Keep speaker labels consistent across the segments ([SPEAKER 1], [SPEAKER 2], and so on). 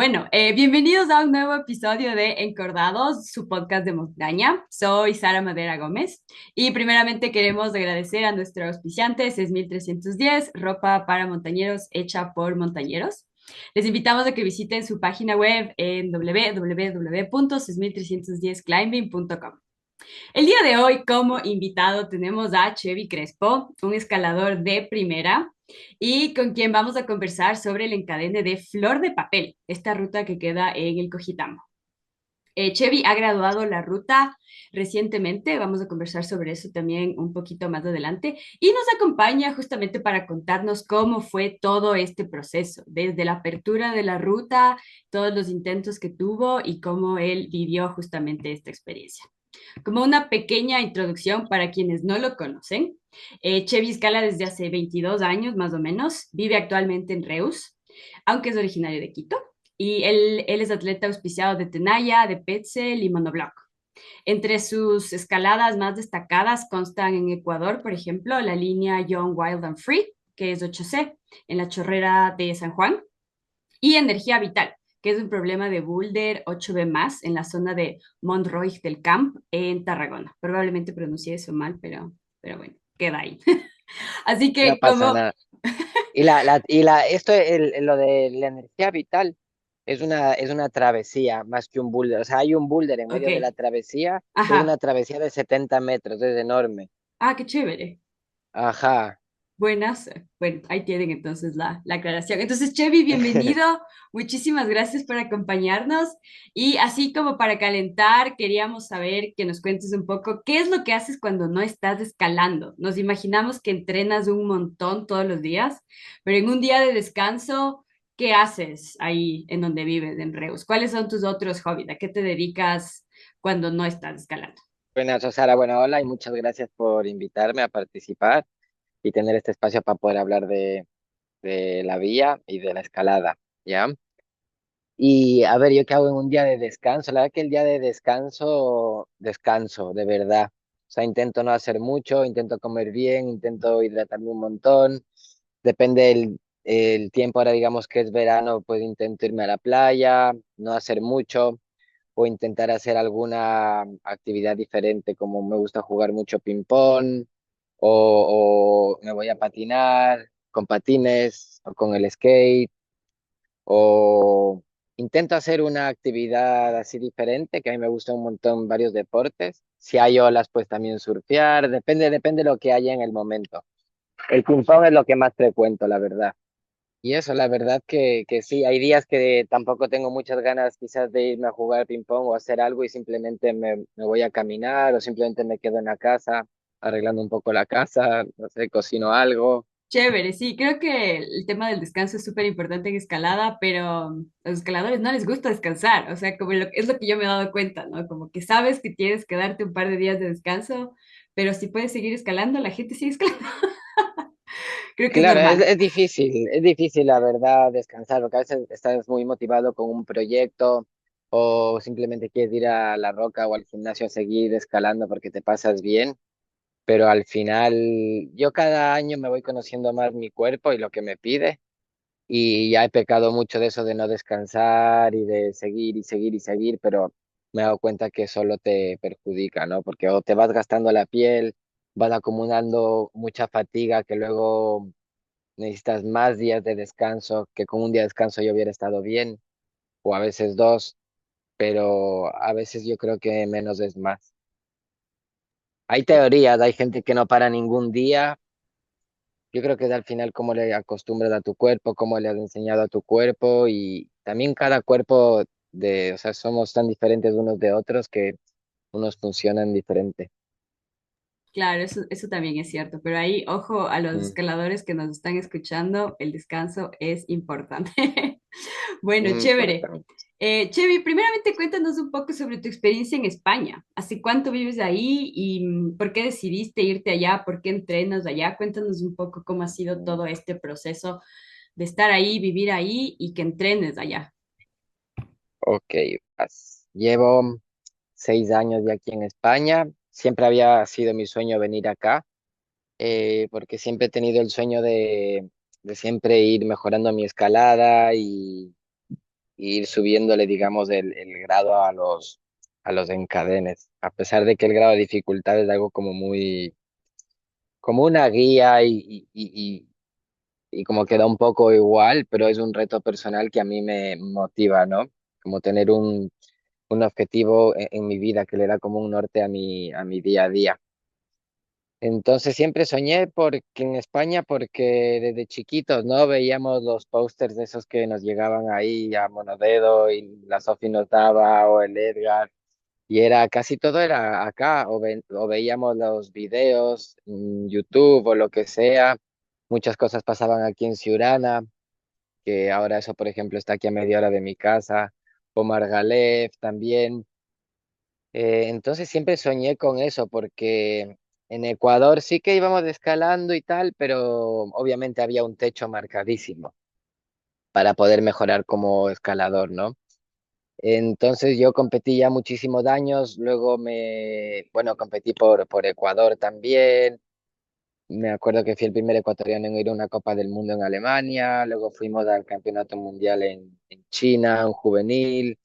[SPEAKER 1] Bueno, bienvenidos a un nuevo episodio de Encordados, su podcast de montaña. Soy Sara Madera Gómez y primeramente queremos agradecer a nuestro auspiciante 6310, ropa para montañeros hecha por montañeros. Les invitamos a que visiten su página web en www.6310climbing.com. El día de hoy, como invitado, tenemos a Chevy Crespo, un escalador de primera, y con quien vamos a conversar sobre el encadene de Flor de Papel, esta ruta que queda en el Cojitamo. Chevy ha graduado la ruta recientemente, vamos a conversar sobre eso también un poquito más adelante, y nos acompaña justamente para contarnos cómo fue todo este proceso, desde la apertura de la ruta, todos los intentos que tuvo y cómo él vivió justamente esta experiencia. Como una pequeña introducción para quienes no lo conocen, Chevy escala desde hace 22 años más o menos, vive actualmente en Reus, aunque es originario de Quito, y él es atleta auspiciado de Tenaya, de Petzel y Monobloc. Entre sus escaladas más destacadas constan en Ecuador, por ejemplo, la línea Young, Wild and Free, que es 8C, en la chorrera de San Juan, y Energía Vital, que es un problema de boulder 8B más en la zona de Montroig del Camp en Tarragona. Probablemente pronuncié eso mal, pero bueno, queda ahí. Así
[SPEAKER 2] No
[SPEAKER 1] que
[SPEAKER 2] pasa
[SPEAKER 1] como,
[SPEAKER 2] nada. Lo de la energía vital es una travesía más que un boulder. O sea, hay un boulder en
[SPEAKER 1] ok,
[SPEAKER 2] medio de la travesía, que es una
[SPEAKER 1] ajá,
[SPEAKER 2] travesía de 70 metros, es enorme.
[SPEAKER 1] qué chévere.
[SPEAKER 2] Ajá.
[SPEAKER 1] Buenas, bueno, ahí tienen entonces la aclaración. Entonces, Chevy, bienvenido. Muchísimas gracias por acompañarnos. Y así como para calentar, queríamos saber que nos cuentes un poco qué es lo que haces cuando no estás escalando. Nos imaginamos que entrenas un montón todos los días, pero en un día de descanso, ¿qué haces ahí en donde vives, en Reus? ¿Cuáles son tus otros hobbies? ¿A qué te dedicas cuando no estás escalando?
[SPEAKER 2] Buenas, Sara. Bueno, hola y muchas gracias por invitarme a participar y tener este espacio para poder hablar de la vía y de la escalada, ¿ya? Y a ver, ¿yo qué hago en un día de descanso? La verdad que el día de descanso, descanso, de verdad. O sea, intento no hacer mucho, intento comer bien, intento hidratarme un montón. Depende el tiempo, ahora digamos que es verano, pues intento irme a la playa, no hacer mucho, o intentar hacer alguna actividad diferente, como me gusta jugar mucho ping-pong, o me voy a patinar con patines, o con el skate o intento hacer una actividad así diferente, que a mí me gusta un montón varios deportes. Si hay olas, pues también surfear, depende de lo que haya en el momento. El ping pong es lo que más frecuento, la verdad. Y eso, la verdad que sí, hay días que tampoco tengo muchas ganas quizás de irme a jugar ping pong o hacer algo y simplemente me voy a caminar o simplemente me quedo en la casa arreglando un poco la casa, no sé, cocino algo.
[SPEAKER 1] Chévere, sí, creo que el tema del descanso es súper importante en escalada, pero a los escaladores no les gusta descansar, o sea, es lo que yo me he dado cuenta, ¿no? Como que sabes que tienes que darte un par de días de descanso, pero si puedes seguir escalando, la gente sigue escalando. Creo que es
[SPEAKER 2] Claro,
[SPEAKER 1] normal.
[SPEAKER 2] es difícil la verdad descansar, porque a veces estás muy motivado con un proyecto o simplemente quieres ir a la roca o al gimnasio a seguir escalando porque te pasas bien, pero al final yo cada año me voy conociendo más mi cuerpo y lo que me pide y ya he pecado mucho de eso de no descansar y de seguir y seguir y seguir, pero me he dado cuenta que solo te perjudica, ¿no? Porque o te vas gastando la piel, vas acumulando mucha fatiga que luego necesitas más días de descanso, que con un día de descanso yo hubiera estado bien, o a veces dos, pero a veces yo creo que menos es más. Hay teorías, hay gente que no para ningún día. Yo creo que es al final cómo le acostumbras a tu cuerpo, cómo le has enseñado a tu cuerpo y también cada cuerpo o sea, somos tan diferentes unos de otros que unos funcionan diferente.
[SPEAKER 1] Claro, eso también es cierto, pero ahí, ojo a los
[SPEAKER 2] Mm,
[SPEAKER 1] escaladores que nos están escuchando, el descanso es importante. Bueno, chévere.
[SPEAKER 2] importante.
[SPEAKER 1] Chevy, primeramente cuéntanos un poco sobre tu experiencia en España. ¿Hace cuánto vives ahí y por qué decidiste irte allá? ¿Por qué entrenas allá? Cuéntanos un poco cómo ha sido
[SPEAKER 2] Mm,
[SPEAKER 1] todo este proceso de estar ahí, vivir ahí y que entrenes allá.
[SPEAKER 2] ok, llevo 6 años ya aquí en España. Siempre había sido mi sueño venir acá, porque siempre he tenido el sueño de siempre ir mejorando mi escalada ir subiéndole, digamos, el grado a los encadenes, a pesar de que el grado de dificultad es algo como muy, como una guía y como queda un poco igual, pero es un reto personal que a mí me motiva, ¿no? Como tener un objetivo en mi vida que le da como un norte a mi día a día. Entonces siempre soñé porque en España, porque desde chiquitos, ¿no? Veíamos los pósters de esos que nos llegaban ahí a Monodedo y la Sofi nos daba o el Edgar. Y era casi todo era acá, o veíamos los videos en YouTube o lo que sea. Muchas cosas pasaban aquí en Ciurana, que ahora eso, por ejemplo, está aquí a media hora de mi casa, o Margalef también. Entonces siempre soñé con eso, porque en Ecuador sí que íbamos escalando y tal, pero obviamente había un techo marcadísimo para poder mejorar como escalador, ¿no? Entonces yo competí ya muchísimos años, luego bueno, competí por Ecuador también. Me acuerdo que fui el primer ecuatoriano en ir a una Copa del Mundo en Alemania, luego fuimos al Campeonato Mundial en China, un juvenil,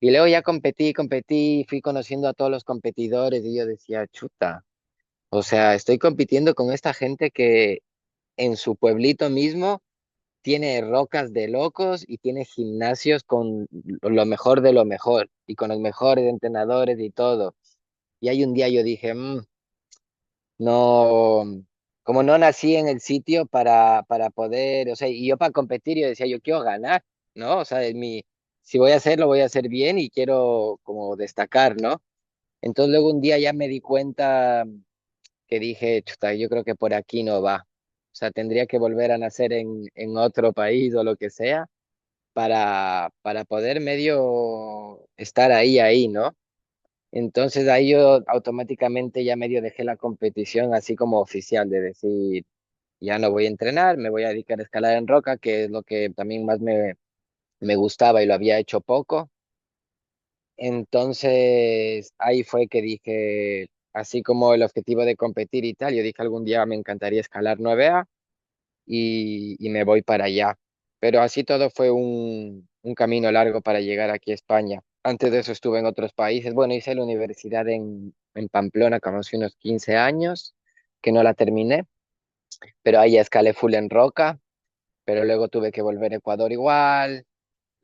[SPEAKER 2] y luego ya competí, fui conociendo a todos los competidores y yo decía, chuta, o sea, estoy compitiendo con esta gente que en su pueblito mismo tiene rocas de locos y tiene gimnasios con lo mejor de lo mejor y con los mejores entrenadores y todo. Y hay un día yo dije, no, como no nací en el sitio para poder, o sea, y yo para competir yo decía, yo quiero ganar, ¿no? O sea, si voy a hacerlo, voy a hacer bien y quiero como destacar, ¿no? Entonces luego un día ya me di cuenta que dije, chuta, yo creo que por aquí no va. O sea, tendría que volver a nacer en otro país o lo que sea para poder medio estar ahí, ¿no? Entonces ahí yo automáticamente ya medio dejé la competición así como oficial, de decir, ya no voy a entrenar, me voy a dedicar a escalar en roca, que es lo que también más me gustaba y lo había hecho poco. Entonces ahí fue que dije, así como el objetivo de competir y tal, yo dije algún día me encantaría escalar 9A y me voy para allá. Pero así todo fue un camino largo para llegar aquí a España. Antes de eso estuve en otros países. Bueno, hice la universidad en Pamplona, como hace unos 15 años, que no la terminé, pero ahí ya escalé full en roca, pero luego tuve que volver a Ecuador igual.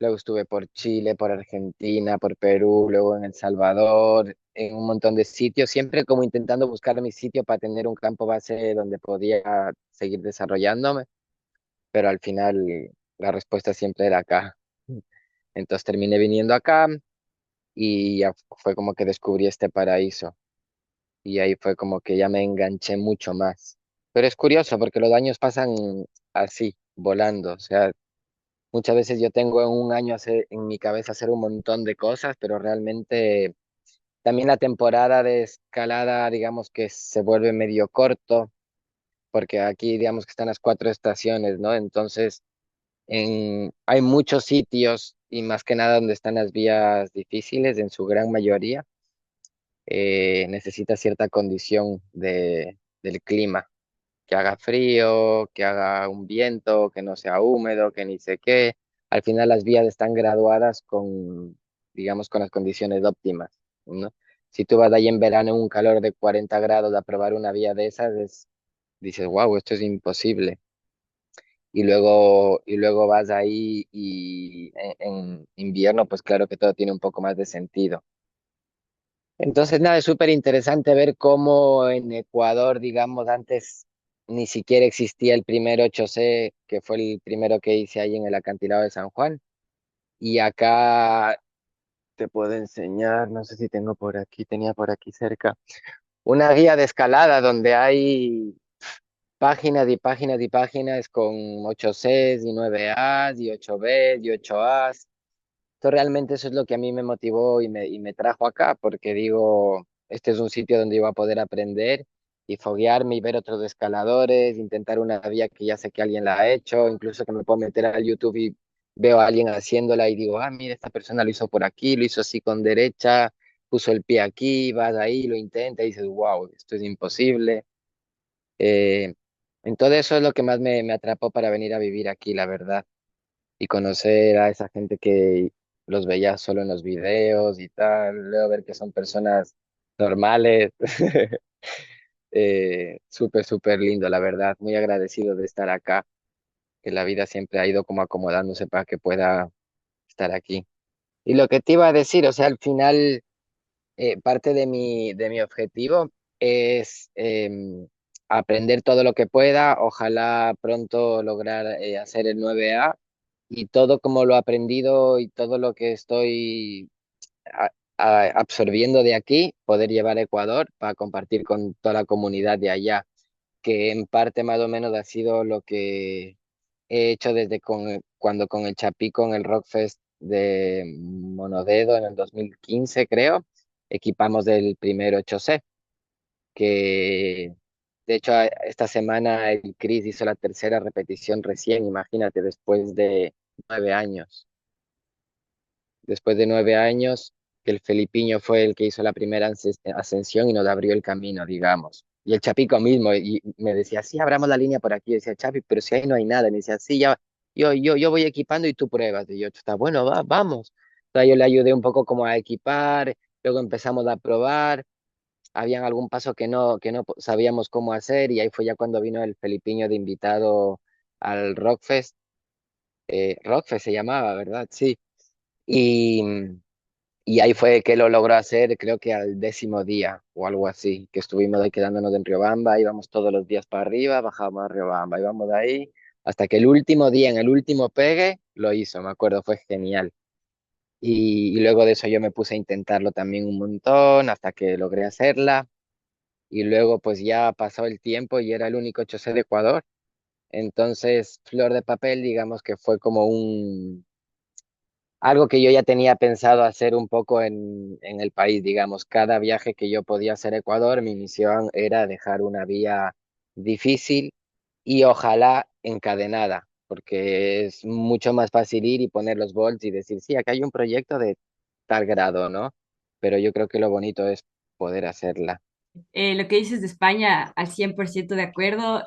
[SPEAKER 2] Luego estuve por Chile, por Argentina, por Perú, luego en El Salvador, en un montón de sitios, siempre como intentando buscar mi sitio para tener un campo base donde podía seguir desarrollándome, pero al final la respuesta siempre era acá. Entonces terminé viniendo acá y ya fue como que descubrí este paraíso y ahí fue como que ya me enganché mucho más. Pero es curioso porque los años pasan así, volando, o sea, muchas veces yo tengo en un año en mi cabeza hacer un montón de cosas, pero realmente también la temporada de escalada, digamos que se vuelve medio corto, porque aquí digamos que están las 4 estaciones, ¿no? Entonces, hay muchos sitios y más que nada donde están las vías difíciles, en su gran mayoría, necesita cierta condición del clima, que haga frío, que haga un viento, que no sea húmedo, que ni sé qué. Al final las vías están graduadas con, digamos, con las condiciones óptimas, ¿no? Si tú vas ahí en verano en un calor de 40 grados a probar una vía de esas, dices, wow, esto es imposible. Y luego vas ahí y en invierno, pues claro que todo tiene un poco más de sentido. Entonces, nada, es súper interesante ver cómo en Ecuador, digamos, antes ni siquiera existía el primer 8C, que fue el primero que hice ahí en el acantilado de San Juan. Y acá te puedo enseñar, no sé si tengo por aquí, tenía por aquí cerca, una guía de escalada donde hay páginas y páginas y páginas con 8Cs y 9As y 8Bs y 8As. Entonces, realmente eso es lo que a mí me motivó y me trajo acá, porque digo, este es un sitio donde iba a poder aprender y foguearme y ver otros escaladores, intentar una vía que ya sé que alguien la ha hecho, incluso que me puedo meter al YouTube y veo a alguien haciéndola y digo, mira, esta persona lo hizo por aquí, lo hizo así con derecha, puso el pie aquí, vas ahí, lo intenta y dices, wow, esto es imposible. Eh, entonces eso es lo que más me atrapó para venir a vivir aquí, la verdad. y conocer a esa gente que los veía solo en los videos y tal, luego ver que son personas normales. Súper, súper lindo, la verdad. Muy agradecido de estar acá, que la vida siempre ha ido como acomodándose para que pueda estar aquí. Y lo que te iba a decir, o sea, al final, parte de mi objetivo es aprender todo lo que pueda, ojalá pronto lograr hacer el 9A y todo como lo he aprendido y todo lo que estoy a- absorbiendo de aquí, poder llevar a Ecuador para compartir con toda la comunidad de allá, que en parte más o menos ha sido lo que he hecho desde cuando con el Chapico en el Rockfest de Monodedo en el 2015, creo, equipamos del primer 8C, que de hecho esta semana el Chris hizo la tercera repetición recién, imagínate, nueve años después de 9 años, que el Felipiño fue el que hizo la primera ascensión y nos abrió el camino, digamos. Y el Chapico mismo, y me decía, sí, abramos la línea por aquí. Yo decía, Chapi, pero si ahí no hay nada. Y me decía, sí, ya, yo voy equipando y tú pruebas. Y yo, está bueno, vamos. O sea, yo le ayudé un poco como a equipar, luego empezamos a probar. Habían algún paso que no sabíamos cómo hacer, y ahí fue ya cuando vino el Felipiño de invitado al Rockfest. Rockfest se llamaba, ¿verdad? Sí. Y, y ahí fue que lo logró hacer, creo que al 10.º día o algo así, que estuvimos ahí quedándonos en Riobamba, íbamos todos los días para arriba, bajábamos a Riobamba, íbamos de ahí, hasta que el último día, en el último pegue, lo hizo, me acuerdo, fue genial. Y luego de eso yo me puse a intentarlo también un montón, hasta que logré hacerla, y luego pues ya pasó el tiempo y era el único 8C de Ecuador. Entonces, Flor de Papel, digamos que fue como algo que yo ya tenía pensado hacer un poco en el país, digamos. Cada viaje que yo podía hacer a Ecuador, mi misión era dejar una vía difícil y ojalá encadenada, porque es mucho más fácil ir y poner los volts y decir, sí, acá hay un proyecto de tal grado, ¿no? Pero yo creo que lo bonito es poder hacerla.
[SPEAKER 1] Lo que dices de España, al 100% de acuerdo.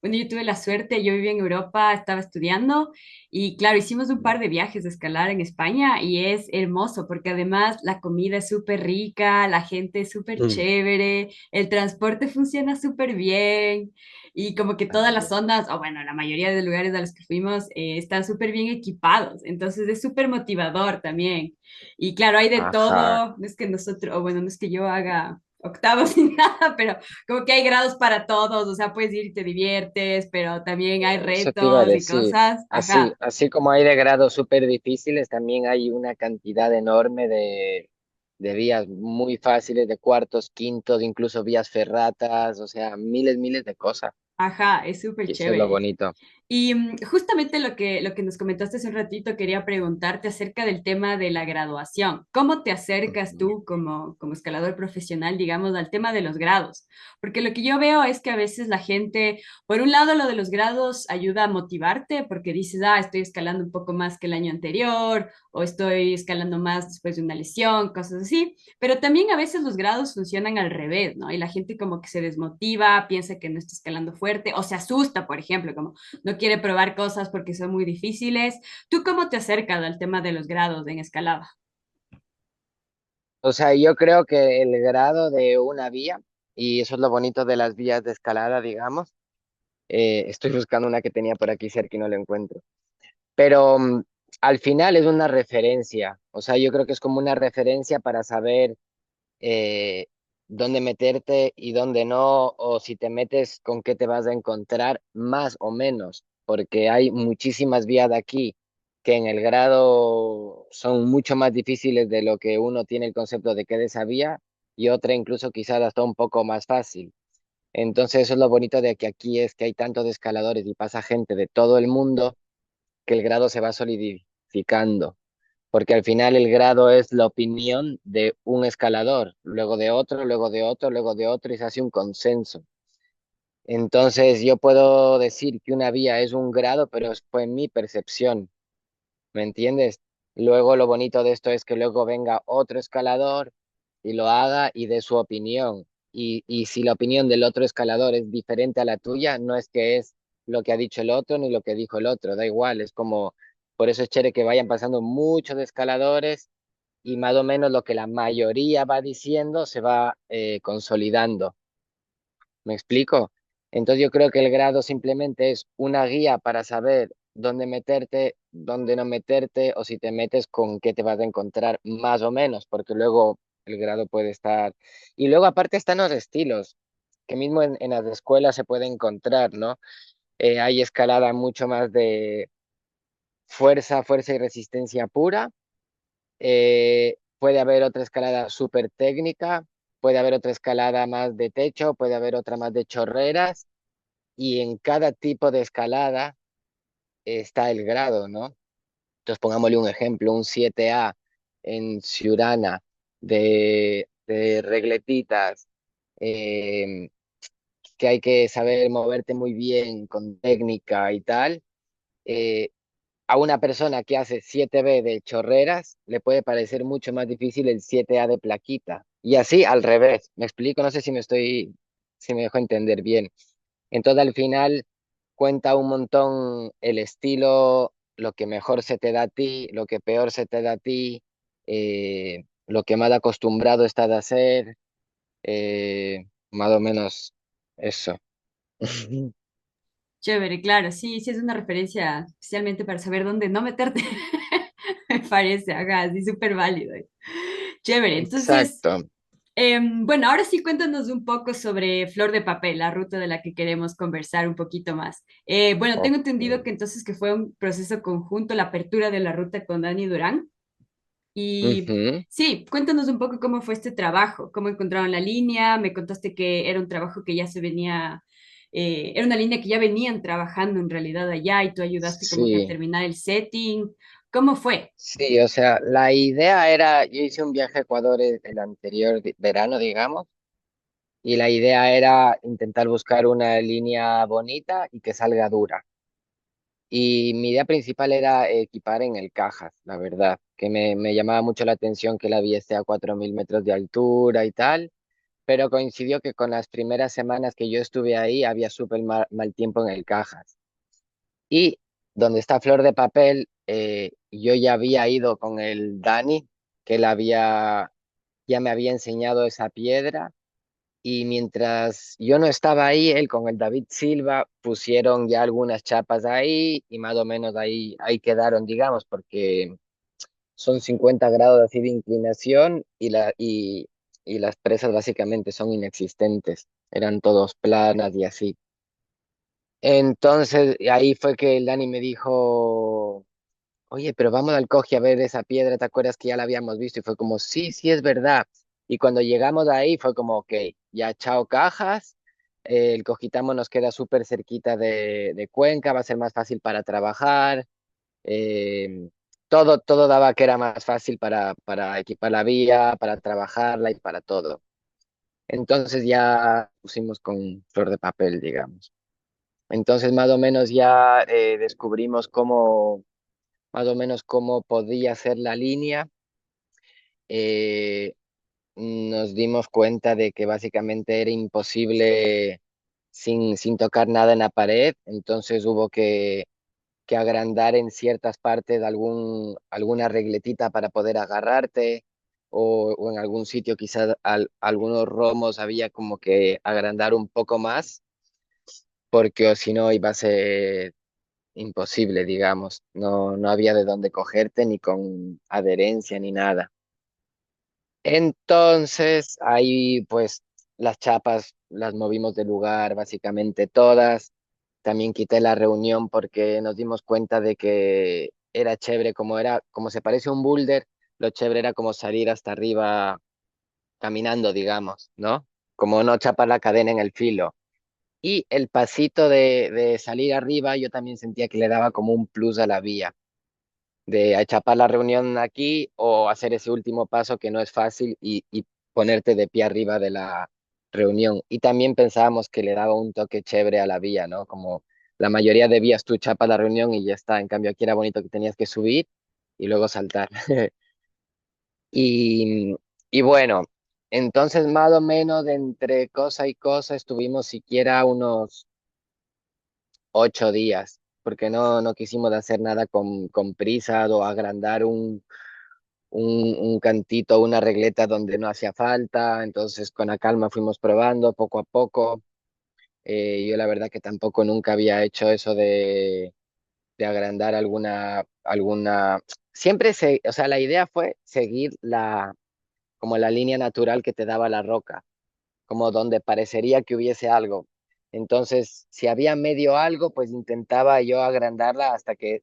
[SPEAKER 1] Bueno, yo tuve la suerte, yo vivía en Europa, estaba estudiando y claro, hicimos un par de viajes de escalar en España y es hermoso porque además la comida es súper rica, la gente es súper
[SPEAKER 2] Mm.
[SPEAKER 1] chévere, el transporte funciona súper bien y como que todas las
[SPEAKER 2] También.
[SPEAKER 1] zonas, o bueno, la mayoría de lugares a los que fuimos están súper bien equipados, entonces es súper motivador también. Y claro, hay de
[SPEAKER 2] Ajá.
[SPEAKER 1] todo, no es que nosotros, o bueno, no es que yo haga octavos ni nada, pero como que hay grados para todos, o sea, puedes ir y te diviertes, pero también hay
[SPEAKER 2] Eso te iba a
[SPEAKER 1] retos y
[SPEAKER 2] decir.
[SPEAKER 1] cosas.
[SPEAKER 2] Así,
[SPEAKER 1] Ajá,
[SPEAKER 2] así como hay de grados súper difíciles, también hay una cantidad enorme de vías muy fáciles, de cuartos, quintos, incluso vías ferratas, o sea, miles, miles de cosas.
[SPEAKER 1] ajá, es súper
[SPEAKER 2] Y eso es lo
[SPEAKER 1] chévere.
[SPEAKER 2] bonito.
[SPEAKER 1] Y justamente lo que nos comentaste hace un ratito, quería preguntarte acerca del tema de la graduación. ¿Cómo te acercas
[SPEAKER 2] Ujú.
[SPEAKER 1] tú como escalador profesional, digamos, al tema de los grados? Porque lo que yo veo es que a veces la gente, por un lado, lo de los grados ayuda a motivarte porque dices, ah, estoy escalando un poco más que el año anterior o estoy escalando más después de una lesión, cosas así. Pero también a veces los grados funcionan al revés, ¿no? Y la gente como que se desmotiva, piensa que no está escalando fuerte o se asusta, por ejemplo, como no quiere probar cosas porque son muy difíciles. ¿Tú cómo te acercas al tema de los grados en escalada?
[SPEAKER 2] O sea, yo creo que el grado de una vía, y eso es lo bonito de las vías de escalada, digamos, estoy buscando una que tenía por aquí cerca y no la encuentro. Pero al final es una referencia, o sea, yo creo que es como una referencia para saber eh, dónde meterte y dónde no, o si te metes con qué te vas a encontrar, más o menos, porque hay muchísimas vías de aquí que en el grado son mucho más difíciles de lo que uno tiene el concepto de que de esa vía, y otra incluso quizás hasta un poco más fácil. Entonces eso es lo bonito de que aquí es que hay tantos escaladores y pasa gente de todo el mundo, que el grado se va solidificando, porque al final el grado es la opinión de un escalador, luego de otro, luego de otro, luego de otro, y se hace un consenso. Entonces yo puedo decir que una vía es un grado, pero fue mi percepción, ¿me entiendes? Luego lo bonito de esto es que luego venga otro escalador y lo haga y dé su opinión. Y si la opinión del otro escalador es diferente a la tuya, no es que es lo que ha dicho el otro ni lo que dijo el otro, da igual, es como Por eso es chévere que vayan pasando muchos escaladores y más o menos lo que la mayoría va diciendo se va consolidando. ¿Me explico? Entonces yo creo que el grado simplemente es una guía para saber dónde meterte, dónde no meterte, o si te metes con qué te vas a encontrar más o menos, porque luego el grado puede estar. Y luego aparte están los estilos, que mismo en las escuelas se puede encontrar, ¿no? Hay escalada mucho más de fuerza, fuerza y resistencia pura. Puede haber otra escalada súper técnica, puede haber otra escalada más de techo, puede haber otra más de chorreras y en cada tipo de escalada está el grado, ¿no? Entonces pongámosle un ejemplo, un 7A en Ciurana de regletitas, eh, que hay que saber moverte muy bien con técnica y tal. eh, a una persona que hace 7B de chorreras le puede parecer mucho más difícil el 7A de plaquita. Y así al revés. ¿Me explico? No sé si me dejo entender bien. Entonces al final cuenta un montón el estilo, lo que mejor se te da a ti, lo que peor se te da a ti, lo que más acostumbrado estás a hacer, más o menos eso.
[SPEAKER 1] Chévere, claro, sí, sí es una referencia especialmente para saber dónde no meterte. Me parece, ajá, sí, súper válido. Chévere, entonces,
[SPEAKER 2] Exacto.
[SPEAKER 1] bueno, ahora sí cuéntanos un poco sobre Flor de Papel, la ruta de la que queremos conversar un poquito más. Bueno, tengo
[SPEAKER 2] Ok.
[SPEAKER 1] entendido que entonces que fue un proceso conjunto la apertura de la ruta con Dani Durán. Y
[SPEAKER 2] Ujú.
[SPEAKER 1] sí, cuéntanos un poco cómo fue este trabajo, cómo encontraron la línea, me contaste que era un trabajo que ya se venía, era una línea que ya venían trabajando en realidad allá y tú ayudaste como que a
[SPEAKER 2] Sí.
[SPEAKER 1] terminar el setting. ¿Cómo fue?
[SPEAKER 2] Sí, o sea, la idea era, yo hice un viaje a Ecuador el anterior verano, digamos, y la idea era intentar buscar una línea bonita y que salga dura. Y mi idea principal era equipar en el Cajas, la verdad, que me llamaba mucho la atención que la vía esté a 4.000 metros de altura y tal, pero coincidió que con las primeras semanas que yo estuve ahí había súper mal tiempo en el Cajas. Y donde está Flor de Papel, yo ya había ido con el Dani, que ya me había enseñado esa piedra. Y mientras yo no estaba ahí, él con el David Silva pusieron ya algunas chapas ahí y más o menos ahí quedaron, digamos, porque son 50 grados así de inclinación y las presas básicamente son inexistentes. Eran todos planas y así. Entonces ahí fue que el Dani me dijo, oye, pero vamos al Coji a ver esa piedra, ¿te acuerdas que ya la habíamos visto? Y fue como, sí, sí, es verdad. Y cuando llegamos ahí fue como, ok, ya chao Cajas, el Cojitamo nos queda súper cerquita de Cuenca, va a ser más fácil para trabajar, todo daba que era más fácil para equipar la vía, para trabajarla y para todo. Entonces ya pusimos con Flor de Papel, digamos. Entonces más o menos ya descubrimos cómo más o menos cómo podía ser la línea, eh, nos dimos cuenta de que básicamente era imposible sin tocar nada en la pared, entonces hubo que agrandar en ciertas partes alguna regletita para poder agarrarte. O en algún sitio quizás algunos romos había como que agrandar un poco más, porque o si no iba a ser imposible, digamos. No había de dónde cogerte ni con adherencia ni nada. Entonces, ahí pues las chapas las movimos de lugar, básicamente todas. También quité la reunión porque nos dimos cuenta de que era chévere, como se parece a un boulder, lo chévere era como salir hasta arriba caminando, digamos, ¿no? Como no chapar la cadena en el filo. Y el pasito de salir arriba, yo también sentía que le daba como un plus a la vía, de achapar la reunión aquí o hacer ese último paso que no es fácil y ponerte de pie arriba de la reunión. Y también pensábamos que le daba un toque chévere a la vía, ¿no? Como la mayoría de vías tú chapas la reunión y ya está. En cambio aquí era bonito que tenías que subir y luego saltar. Y, y bueno, entonces más o menos de entre cosa y cosa estuvimos siquiera unos 8 días, porque no quisimos hacer nada con prisa o agrandar un cantito, una regleta donde no hacía falta. Entonces, con la calma fuimos probando poco a poco. Yo la verdad que tampoco nunca había hecho eso de agrandar Siempre o sea, la idea fue seguir como la línea natural que te daba la roca, como donde parecería que hubiese algo. Entonces, si había medio algo, pues intentaba yo agrandarla hasta que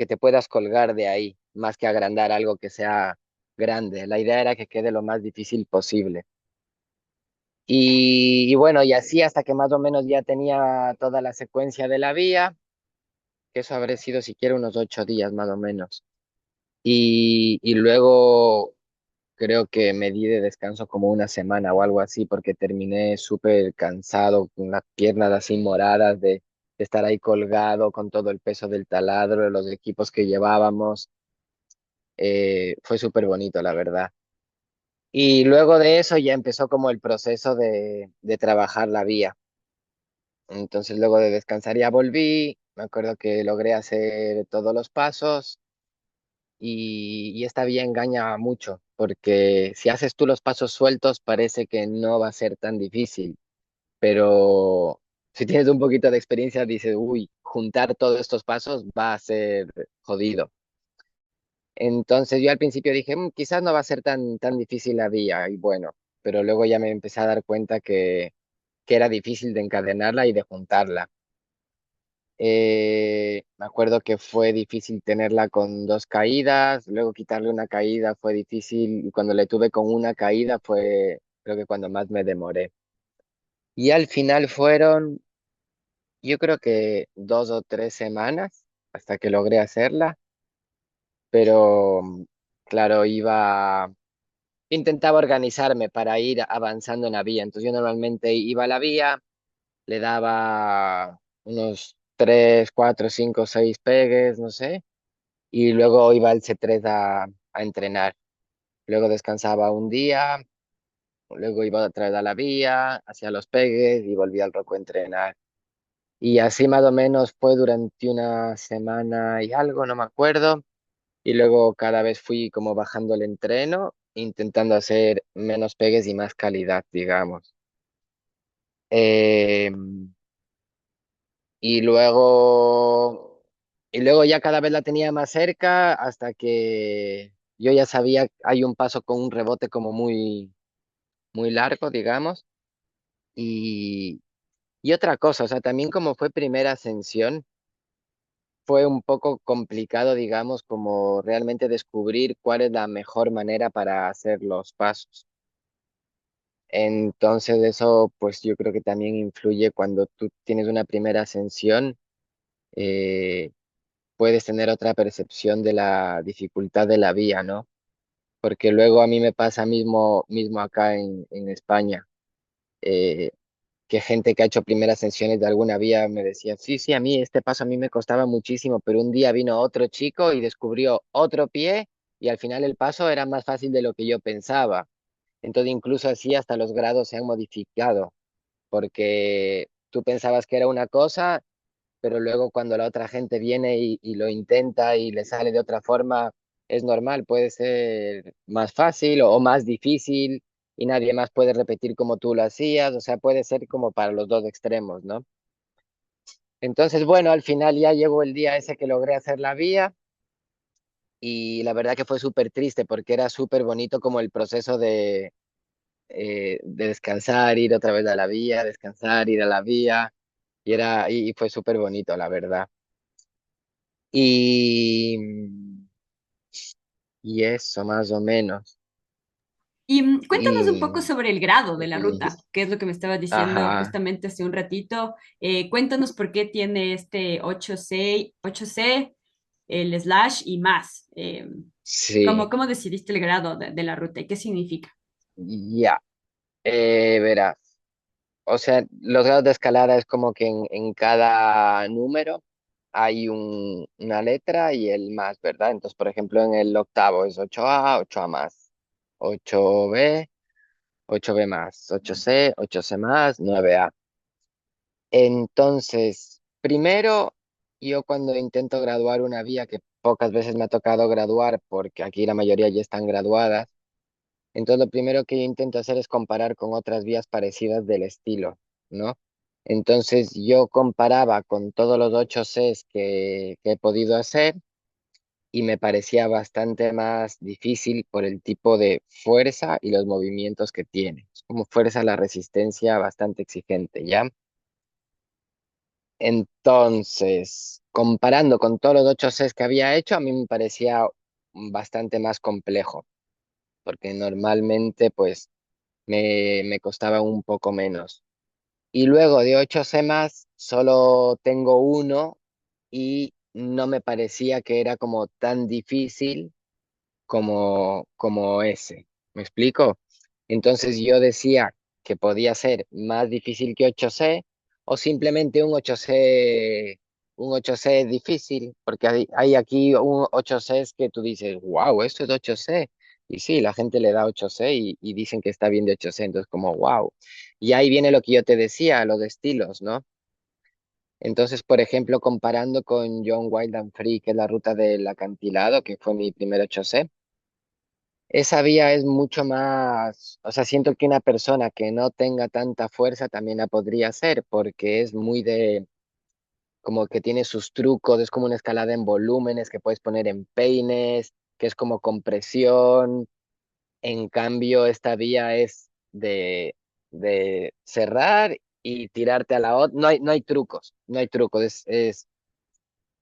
[SPEAKER 2] te puedas colgar de ahí, más que agrandar algo que sea grande. La idea era que quede lo más difícil posible. Y bueno, y así hasta que más o menos ya tenía toda la secuencia de la vía, que eso habré sido siquiera unos 8 días más o menos. Y luego creo que me di de descanso como una semana o algo así, porque terminé súper cansado, con las piernas así moradas de estar ahí colgado con todo el peso del taladro, de los equipos que llevábamos. Fue súper bonito, la verdad. Y luego de eso ya empezó como el proceso de trabajar la vía. Entonces luego de descansar ya volví, me acuerdo que logré hacer todos los pasos y esta vía engaña mucho, porque si haces tú los pasos sueltos parece que no va a ser tan difícil, pero si tienes un poquito de experiencia dices, uy, juntar todos estos pasos va a ser jodido. Entonces yo al principio dije, quizás no va a ser tan difícil la vía", y bueno, pero luego ya me empecé a dar cuenta que era difícil de encadenarla y de juntarla. Me acuerdo que fue difícil tenerla con dos caídas, luego quitarle una caída fue difícil y cuando le tuve con una caída fue creo que cuando más me demoré. Y al final fueron, yo creo que 2 o 3 semanas hasta que logré hacerla, pero claro, intentaba organizarme para ir avanzando en la vía. Entonces yo normalmente iba a la vía, le daba unos 3, 4, 5, 6 pegues, no sé, y luego iba al C3 a entrenar. Luego descansaba un día, luego iba otra vez a la vía, hacía los pegues y volvía al roco a entrenar. Y así más o menos fue durante una semana y algo, no me acuerdo. Y luego cada vez fui como bajando el entreno, intentando hacer menos pegues y más calidad, digamos. Eh, y luego, y luego ya cada vez la tenía más cerca hasta que yo ya sabía, hay un paso con un rebote como muy largo, digamos. Y, y otra cosa, o sea, también como fue primera ascensión, fue un poco complicado, digamos, como realmente descubrir cuál es la mejor manera para hacer los pasos. Entonces eso, pues yo creo que también influye cuando tú tienes una primera ascensión. eh, Puedes tener otra percepción de la dificultad de la vía, ¿no? Porque luego a mí me pasa mismo acá en España, eh, que gente que ha hecho primeras ascensiones de alguna vía me decía, sí, sí, a mí este paso a mí me costaba muchísimo, pero un día vino otro chico y descubrió otro pie y al final el paso era más fácil de lo que yo pensaba. Entonces incluso así hasta los grados se han modificado, porque tú pensabas que era una cosa, pero luego cuando la otra gente viene y lo intenta y le sale de otra forma, es normal, puede ser más fácil o más difícil y nadie más puede repetir como tú lo hacías, o sea, puede ser como para los dos extremos, ¿no? Entonces, bueno, al final ya llegó el día ese que logré hacer la vía y la verdad que fue súper triste porque era súper bonito como el proceso de descansar, ir otra vez a la vía, descansar, ir a la vía y fue súper bonito, la verdad. Y, y eso, más o menos.
[SPEAKER 1] Y cuéntanos un poco
[SPEAKER 2] Y,
[SPEAKER 1] sobre el grado de la
[SPEAKER 2] y-
[SPEAKER 1] ruta, que es lo que me estabas diciendo
[SPEAKER 2] ajá,
[SPEAKER 1] justamente hace un ratito. Cuéntanos por qué tiene este 8C, el slash y más.
[SPEAKER 2] sí,
[SPEAKER 1] ¿Cómo decidiste el grado de la ruta y qué significa?
[SPEAKER 2] ya, verás. O sea, los grados de escalada es como que en cada número hay una letra y el más, ¿verdad? Entonces, por ejemplo, en el octavo es 8A, 8A más, 8B, 8B más, 8C, 8C más, 9A. Entonces, primero, yo cuando intento graduar una vía, que pocas veces me ha tocado graduar, porque aquí la mayoría ya están graduadas, entonces lo primero que yo intento hacer es comparar con otras vías parecidas del estilo, ¿no? Entonces yo comparaba con todos los 8 Cs que he podido hacer y me parecía bastante más difícil por el tipo de fuerza y los movimientos que tiene. Es como fuerza la resistencia bastante exigente, ¿ya? Entonces, comparando con todos los 8 Cs que había hecho, a mí me parecía bastante más complejo, porque normalmente pues me costaba un poco menos. Y luego de 8 C más, solo tengo uno y no me parecía que era como tan difícil como ese. ¿Me explico? Entonces yo decía que podía ser más difícil que 8C o simplemente un 8C difícil, porque hay aquí un 8C que tú dices, wow, esto es 8C. Y sí, la gente le da 8C y dicen que está bien de 8C, entonces como, wow. Y ahí viene lo que yo te decía, lo de estilos, ¿no? Entonces, por ejemplo, comparando con John Wild and Free, que es la ruta del acantilado, que fue mi primer 8C, esa vía es mucho más, o sea, siento que una persona que no tenga tanta fuerza también la podría hacer, porque es muy como que tiene sus trucos, es como una escalada en volúmenes que puedes poner en peines, que es como compresión. En cambio, esta vía es de cerrar y tirarte a la otra. No hay trucos, no hay trucos.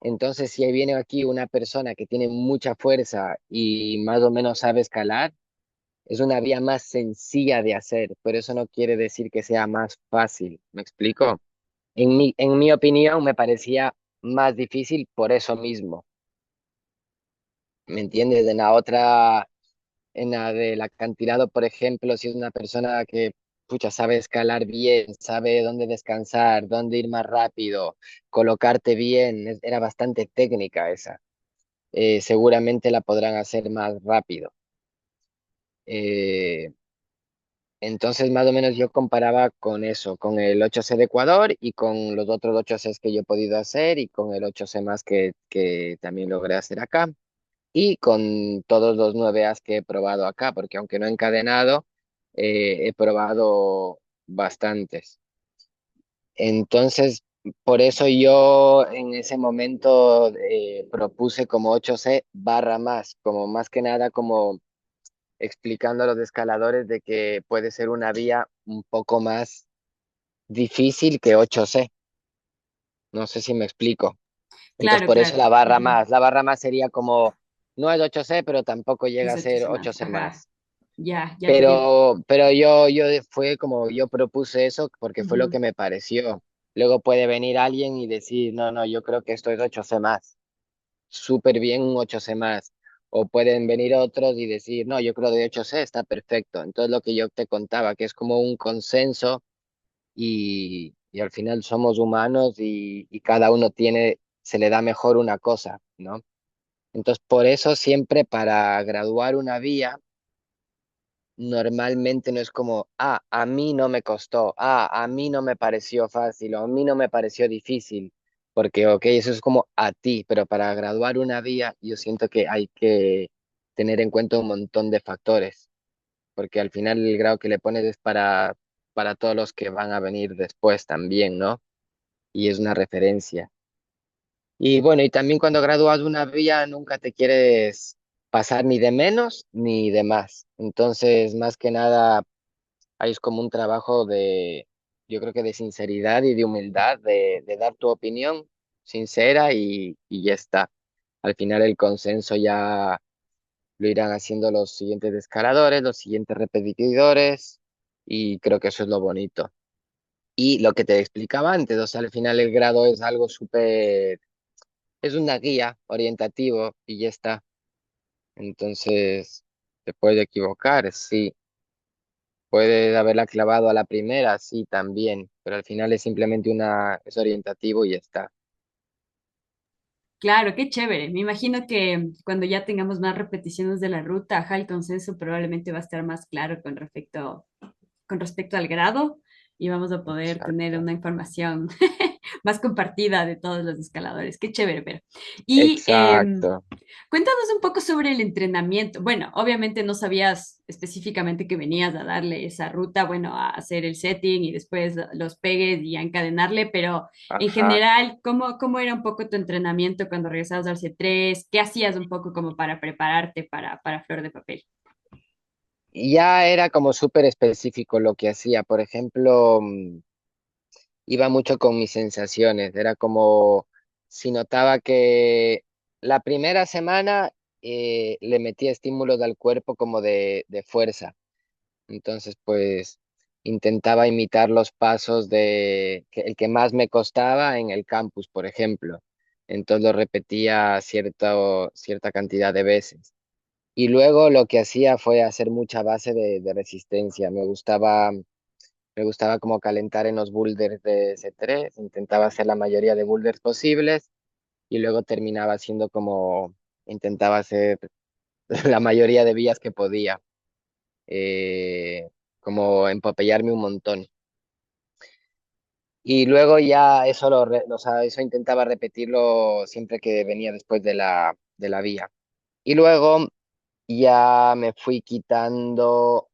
[SPEAKER 2] Entonces, si viene aquí una persona que tiene mucha fuerza y más o menos sabe escalar, es una vía más sencilla de hacer, pero eso no quiere decir que sea más fácil. ¿Me explico? En mi opinión, me parecía más difícil por eso mismo. ¿Me entiendes? En la del acantilado, por ejemplo, si es una persona que, pucha, sabe escalar bien, sabe dónde descansar, dónde ir más rápido, colocarte bien, era bastante técnica esa. Seguramente la podrán hacer más rápido. Eh, Entonces, más o menos yo comparaba con eso, con el 8C de Ecuador y con los otros 8Cs que yo he podido hacer y con el 8C más que también logré hacer acá y con todos los 9As que he probado acá, porque aunque no he encadenado, he probado bastantes. Entonces, por eso yo en ese momento propuse como 8C barra más, como más que nada como explicando a los escaladores de que puede ser una vía un poco más difícil que 8C. No sé si me explico. Entonces,
[SPEAKER 1] Claro,
[SPEAKER 2] por eso
[SPEAKER 1] claro.
[SPEAKER 2] la barra
[SPEAKER 1] Ujú.
[SPEAKER 2] más. La barra más sería como, no es 8C, pero tampoco llega
[SPEAKER 1] Es
[SPEAKER 2] a ser
[SPEAKER 1] 8 más.
[SPEAKER 2] 8C
[SPEAKER 1] Ajá.
[SPEAKER 2] más.
[SPEAKER 1] Ya te llevo.
[SPEAKER 2] Pero yo fue como yo propuse eso porque fue lo
[SPEAKER 1] Ujú.
[SPEAKER 2] que me pareció. Luego puede venir alguien y decir, no, no, yo creo que esto es 8C más. Súper bien un 8C más. O pueden venir otros y decir, no, yo creo de 8C está perfecto. Entonces lo que yo te contaba, que es como un consenso y al final somos humanos y cada uno se le da mejor una cosa, ¿no? Entonces por eso siempre para graduar una vía, normalmente no es como, a mí no me costó, a mí no me pareció fácil o a mí no me pareció difícil, porque, ok, eso es como a ti, pero para graduar una vía yo siento que hay que tener en cuenta un montón de factores, porque al final el grado que le pones es para todos los que van a venir después también, ¿no? Y es una referencia. Y bueno, y también cuando gradúas una vía nunca te quieres pasar ni de menos ni de más. Entonces, más que nada ahí es como un trabajo yo creo que de sinceridad y de humildad, de dar tu opinión sincera y ya está. Al final el consenso ya lo irán haciendo los siguientes escaladores, los siguientes repetidores, y creo que eso es lo bonito. Y lo que te explicaba antes, o sea, al final el grado es algo súper, es una guía orientativo y ya está. Entonces, te puedes equivocar, sí. Puede haberla clavado a la primera, sí, también, pero al final es simplemente es orientativo y ya está.
[SPEAKER 1] Claro, qué chévere. Me imagino que cuando ya tengamos más repeticiones de la ruta, ajá, el consenso probablemente va a estar más claro con respecto al grado y vamos a poder tener
[SPEAKER 2] Exacto.
[SPEAKER 1] una información más compartida de todos los escaladores. Qué chévere, pero. Y
[SPEAKER 2] Exacto.
[SPEAKER 1] cuéntanos un poco sobre el entrenamiento. Bueno, obviamente no sabías específicamente que venías a darle esa ruta, bueno, a hacer el setting y después los pegues y a encadenarle, pero en
[SPEAKER 2] Ajá.
[SPEAKER 1] general, ¿cómo era un poco tu entrenamiento cuando regresabas al C3? ¿Qué hacías un poco como para prepararte para Flor de Papel?
[SPEAKER 2] Y ya era como súper específico lo que hacía. Por ejemplo, iba mucho con mis sensaciones. Era como si notaba que la primera semana le metía estímulos al cuerpo como de fuerza. Entonces, pues intentaba imitar los pasos el que más me costaba en el campus, por ejemplo. Entonces lo repetía cierta cantidad de veces. Y luego lo que hacía fue hacer mucha base de resistencia. Me gustaba como calentar en los boulders de C3, intentaba hacer la mayoría de boulders posibles y luego terminaba haciendo intentaba hacer la mayoría de vías que podía, como empopellarme un montón. Y luego ya o sea, eso intentaba repetirlo siempre que venía después de la vía. Y luego ya me fui quitando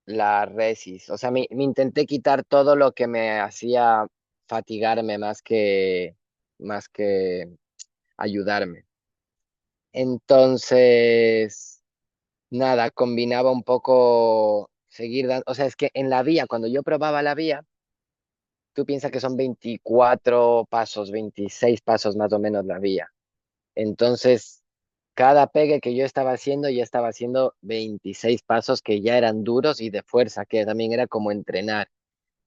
[SPEAKER 2] la resis. O sea, me intenté quitar todo lo que me hacía fatigarme más que ayudarme. Entonces, nada, combinaba un poco seguir dando, o sea, es que en la vía, cuando yo probaba la vía, tú piensas que son 24 pasos, 26 pasos más o menos la vía. Entonces, cada pegue que yo estaba haciendo, ya estaba haciendo 26 pasos que ya eran duros y de fuerza, que también era como entrenar.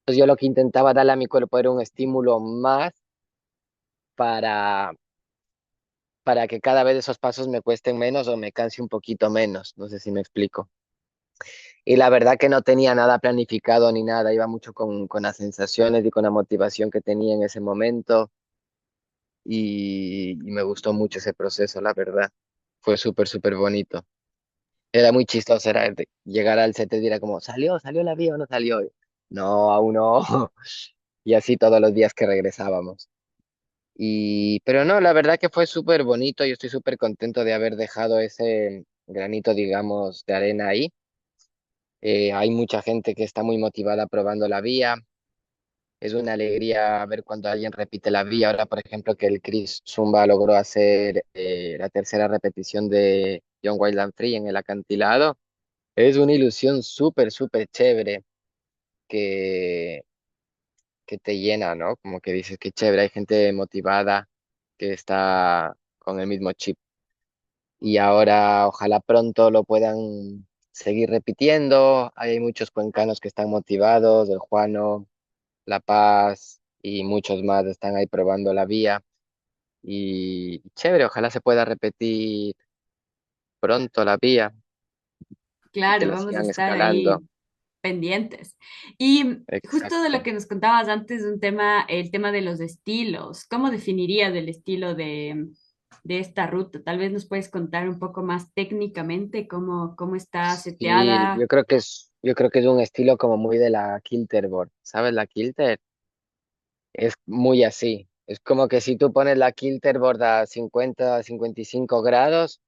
[SPEAKER 2] Entonces yo lo que intentaba darle a mi cuerpo era un estímulo más para, para que cada vez esos pasos me cuesten menos o me canse un poquito menos. No sé si me explico. Y la verdad que no tenía nada planificado ni nada, iba mucho con las sensaciones y con la motivación que tenía en ese momento y me gustó mucho ese proceso, la verdad. Fue súper, súper bonito. Era muy chistoso, llegar al set y era como, ¿salió la vía o no salió? No, aún no. Y así todos los días que regresábamos. Pero no, la verdad que fue súper bonito. Yo estoy súper contento de haber dejado ese granito, digamos, de arena ahí. Hay mucha gente que está muy motivada probando la vía. Es una alegría ver cuando alguien repite la vía. Ahora, por ejemplo, que el Chris Zumba logró hacer la tercera repetición de John Wildland Free en el acantilado. Es una ilusión súper, súper chévere que, que te llena, ¿no? Como que dices que chévere, hay gente motivada que está con el mismo chip. Y ahora ojalá pronto lo puedan seguir repitiendo. Hay muchos cuencanos que están motivados, el Juano, La Paz y muchos más están ahí probando la vía. Y chévere, ojalá se pueda repetir pronto la vía y que
[SPEAKER 1] Claro,
[SPEAKER 2] la
[SPEAKER 1] vamos a
[SPEAKER 2] sigan
[SPEAKER 1] estar
[SPEAKER 2] escalando.
[SPEAKER 1] ahí pendientes. Y justo de lo
[SPEAKER 2] Exacto.
[SPEAKER 1] que nos contabas antes, el tema de los estilos. ¿Cómo definirías el estilo de esta ruta? Tal vez nos puedes contar un poco más técnicamente cómo está
[SPEAKER 2] Sí,
[SPEAKER 1] seteada.
[SPEAKER 2] yo creo que es un estilo como muy de la Kilterboard. ¿Sabes la Kilter? Es muy así. Es como que si tú pones la Kilterboard a 50, 55 grados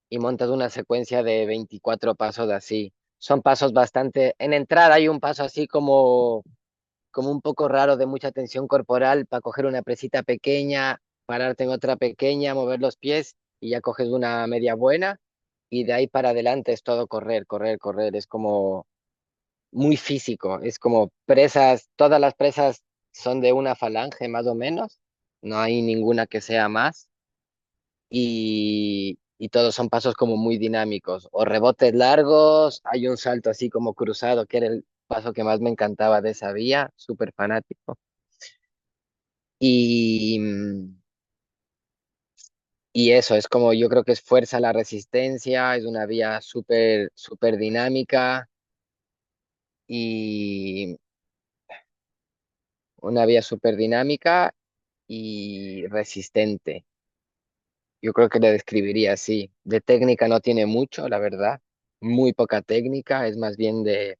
[SPEAKER 2] y montas una secuencia de 24 pasos así. Son pasos bastante... En entrada hay un paso así como un poco raro de mucha tensión corporal para coger una presita pequeña, pararte en otra pequeña, mover los pies y ya coges una media buena. Y de ahí para adelante es todo correr, correr, correr. Es como muy físico. Es como presas, todas las presas son de una falange más o menos. No hay ninguna que sea más. Y todos son pasos como muy dinámicos. O rebotes largos, hay un salto así como cruzado, que era el paso que más me encantaba de esa vía, súper fanático. Y, y eso, es como yo creo que es fuerza la resistencia, es una vía súper, súper dinámica y una vía súper dinámica y resistente. Yo creo que le describiría así. De técnica no tiene mucho, la verdad. Muy poca técnica, es más bien de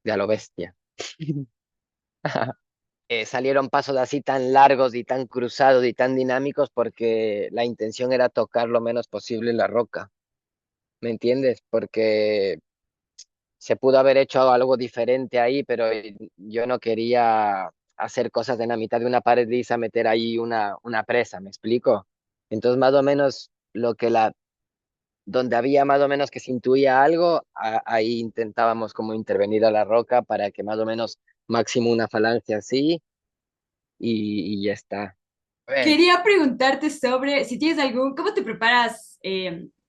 [SPEAKER 2] a lo bestia. salieron pasos así tan largos y tan cruzados y tan dinámicos porque la intención era tocar lo menos posible la roca, ¿me entiendes? Porque se pudo haber hecho algo diferente ahí, pero yo no quería hacer cosas en la mitad de una pared lisa, meter ahí una presa, ¿me explico? Entonces, más o menos donde había más o menos que se intuía algo, ahí intentábamos como intervenir a la roca para que más o menos máximo una falange así y ya está. A ver,
[SPEAKER 1] Quería preguntarte sobre si tienes ¿cómo te preparas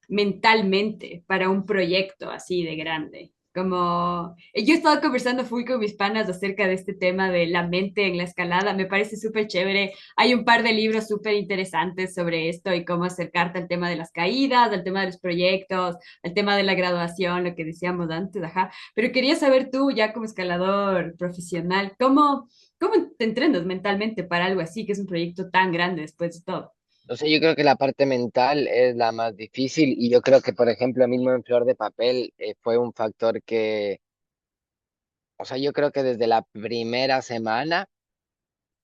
[SPEAKER 1] mentalmente para un proyecto así de grande? Como yo he estado conversando full con mis panas acerca de este tema de la mente en la escalada, me parece súper chévere. Hay un par de libros súper interesantes sobre esto y cómo acercarte al tema de las caídas, al tema de los proyectos, al tema de la graduación, lo que decíamos antes, ajá. Pero quería saber tú, ya como escalador profesional, ¿cómo te entrenas mentalmente para algo así, que es un proyecto tan grande después de todo?
[SPEAKER 2] o sea, yo creo que la parte mental es la más difícil y yo creo que, por ejemplo, mismo en Flor de Papel fue un factor que, o sea, yo creo que desde la primera semana,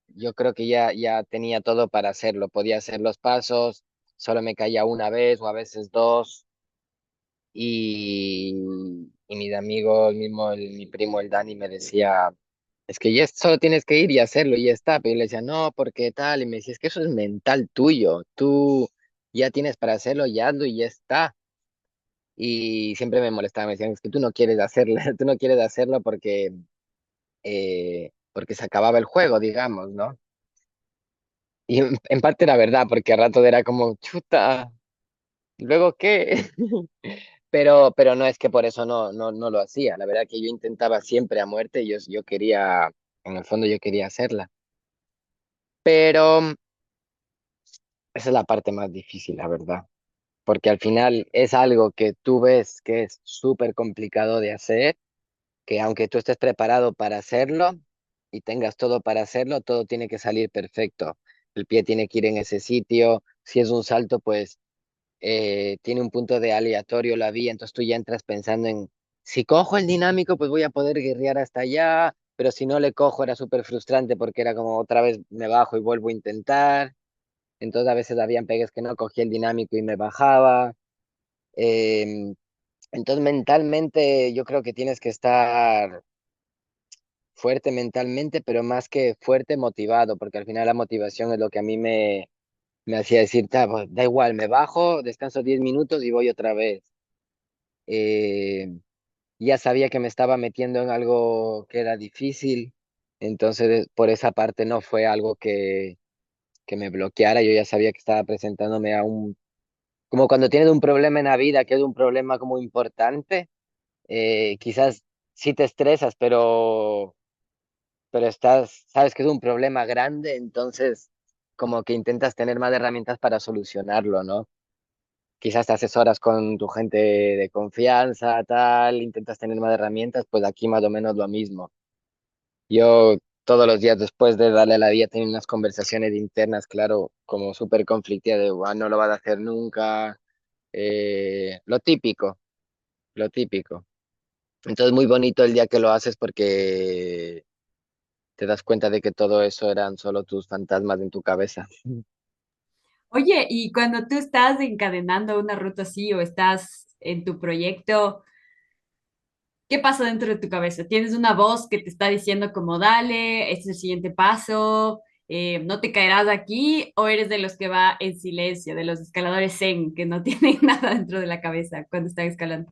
[SPEAKER 2] yo creo que ya tenía todo para hacerlo. Podía hacer los pasos, solo me caía una vez o a veces dos y mis amigos, mismo mi primo, el Dani, me decía, es que ya solo tienes que ir y hacerlo y ya está. Pero yo le decía, no, porque tal, y me decía, es que eso es mental tuyo, tú ya tienes para hacerlo, ya hazlo y ya está. Y siempre me molestaba, me decían, es que tú no quieres hacerlo, tú no quieres hacerlo porque se acababa el juego, digamos, ¿no? Y en parte era verdad, porque a rato era como, chuta, ¿luego qué? Pero no es que por eso no lo hacía. La verdad que yo intentaba siempre a muerte, yo quería, en el fondo yo quería hacerla. Pero esa es la parte más difícil, la verdad. Porque al final es algo que tú ves que es súper complicado de hacer, que aunque tú estés preparado para hacerlo y tengas todo para hacerlo, todo tiene que salir perfecto. El pie tiene que ir en ese sitio. Si es un salto, pues tiene un punto de aleatorio la vía, entonces tú ya entras pensando en, si cojo el dinámico, pues voy a poder guerrear hasta allá, pero si no le cojo era súper frustrante porque era como otra vez me bajo y vuelvo a intentar. Entonces a veces habían pegues que no cogía el dinámico y me bajaba. Em, entonces mentalmente yo creo que tienes que estar fuerte mentalmente, pero más que fuerte, motivado, porque al final la motivación es lo que a mí me hacía decir, Pues, da igual, me bajo, descanso 10 minutos y voy otra vez. Eh, ya sabía que me estaba metiendo en algo que era difícil, entonces por esa parte no fue algo que me bloqueara, yo ya sabía que estaba presentándome a como cuando tienes un problema en la vida, que es un problema como importante, quizás sí te estresas, pero sabes que es un problema grande, entonces como que intentas tener más herramientas para solucionarlo, ¿no? Quizás te asesoras con tu gente de confianza, tal, intentas tener más herramientas, pues aquí más o menos lo mismo. Yo todos los días después de darle a la vida tengo unas conversaciones internas, claro, como súper conflictivas de, "Guau, no lo vas a hacer nunca, lo típico, lo típico. Entonces muy bonito el día que lo haces porque te das cuenta de que todo eso eran solo tus fantasmas en tu cabeza.
[SPEAKER 1] Oye, y cuando tú estás encadenando una ruta así o estás en tu proyecto, ¿qué pasa dentro de tu cabeza? ¿Tienes una voz que te está diciendo como dale, este es el siguiente paso, no te caerás de aquí? ¿O eres de los que va en silencio, de los escaladores zen, que no tienen nada dentro de la cabeza cuando están escalando?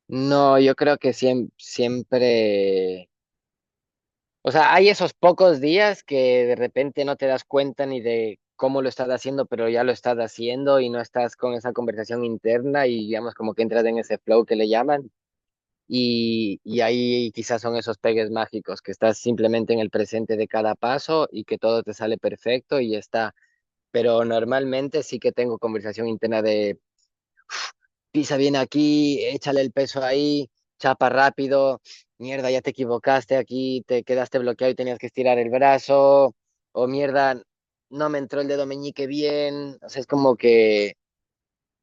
[SPEAKER 2] No, yo creo que siempre. O sea, hay esos pocos días que de repente no te das cuenta ni de cómo lo estás haciendo, pero ya lo estás haciendo y no estás con esa conversación interna y digamos como que entras en ese flow que le llaman. Y ahí quizás son esos pegues mágicos, que estás simplemente en el presente de cada paso y que todo te sale perfecto y ya está. Pero normalmente sí que tengo conversación interna de pisa bien aquí, échale el peso ahí, chapa rápido, mierda, ya te equivocaste aquí, te quedaste bloqueado y tenías que estirar el brazo, o mierda, no me entró el dedo meñique bien, o sea, es como que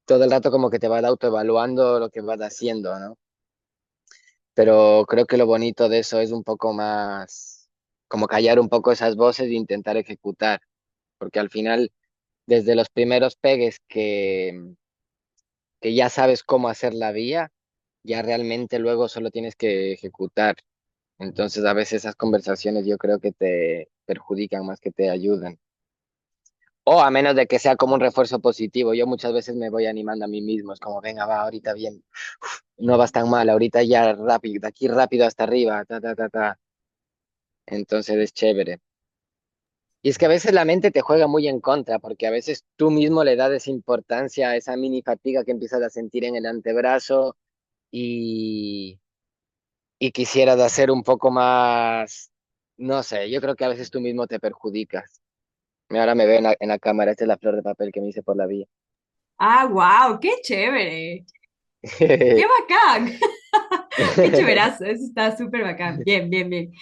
[SPEAKER 2] todo el rato como que te vas autoevaluando lo que vas haciendo, ¿no? Pero creo que lo bonito de eso es un poco más. como callar un poco esas voces e intentar ejecutar, porque al final, desde los primeros pegues que ya sabes cómo hacer la vía, ya realmente luego solo tienes que ejecutar. Entonces, a veces esas conversaciones yo creo que te perjudican más que te ayudan. O a menos de que sea como un refuerzo positivo. Yo muchas veces me voy animando a mí mismo. Es como, venga, va, ahorita bien. No vas tan mal, ahorita ya rápido, de aquí rápido hasta arriba, ta, ta, ta, ta. Entonces es chévere. Y es que a veces la mente te juega muy en contra, porque a veces tú mismo le das importancia a esa mini fatiga que empiezas a sentir en el antebrazo y, y quisieras hacer un poco más, no sé, yo creo que a veces tú mismo te perjudicas. Ahora me veo en la cámara, esta es la flor de papel que me hice por la vía.
[SPEAKER 1] Ah, wow, qué chévere. Qué bacán. Qué chéverazo, eso está súper bacán. Bien, bien, bien.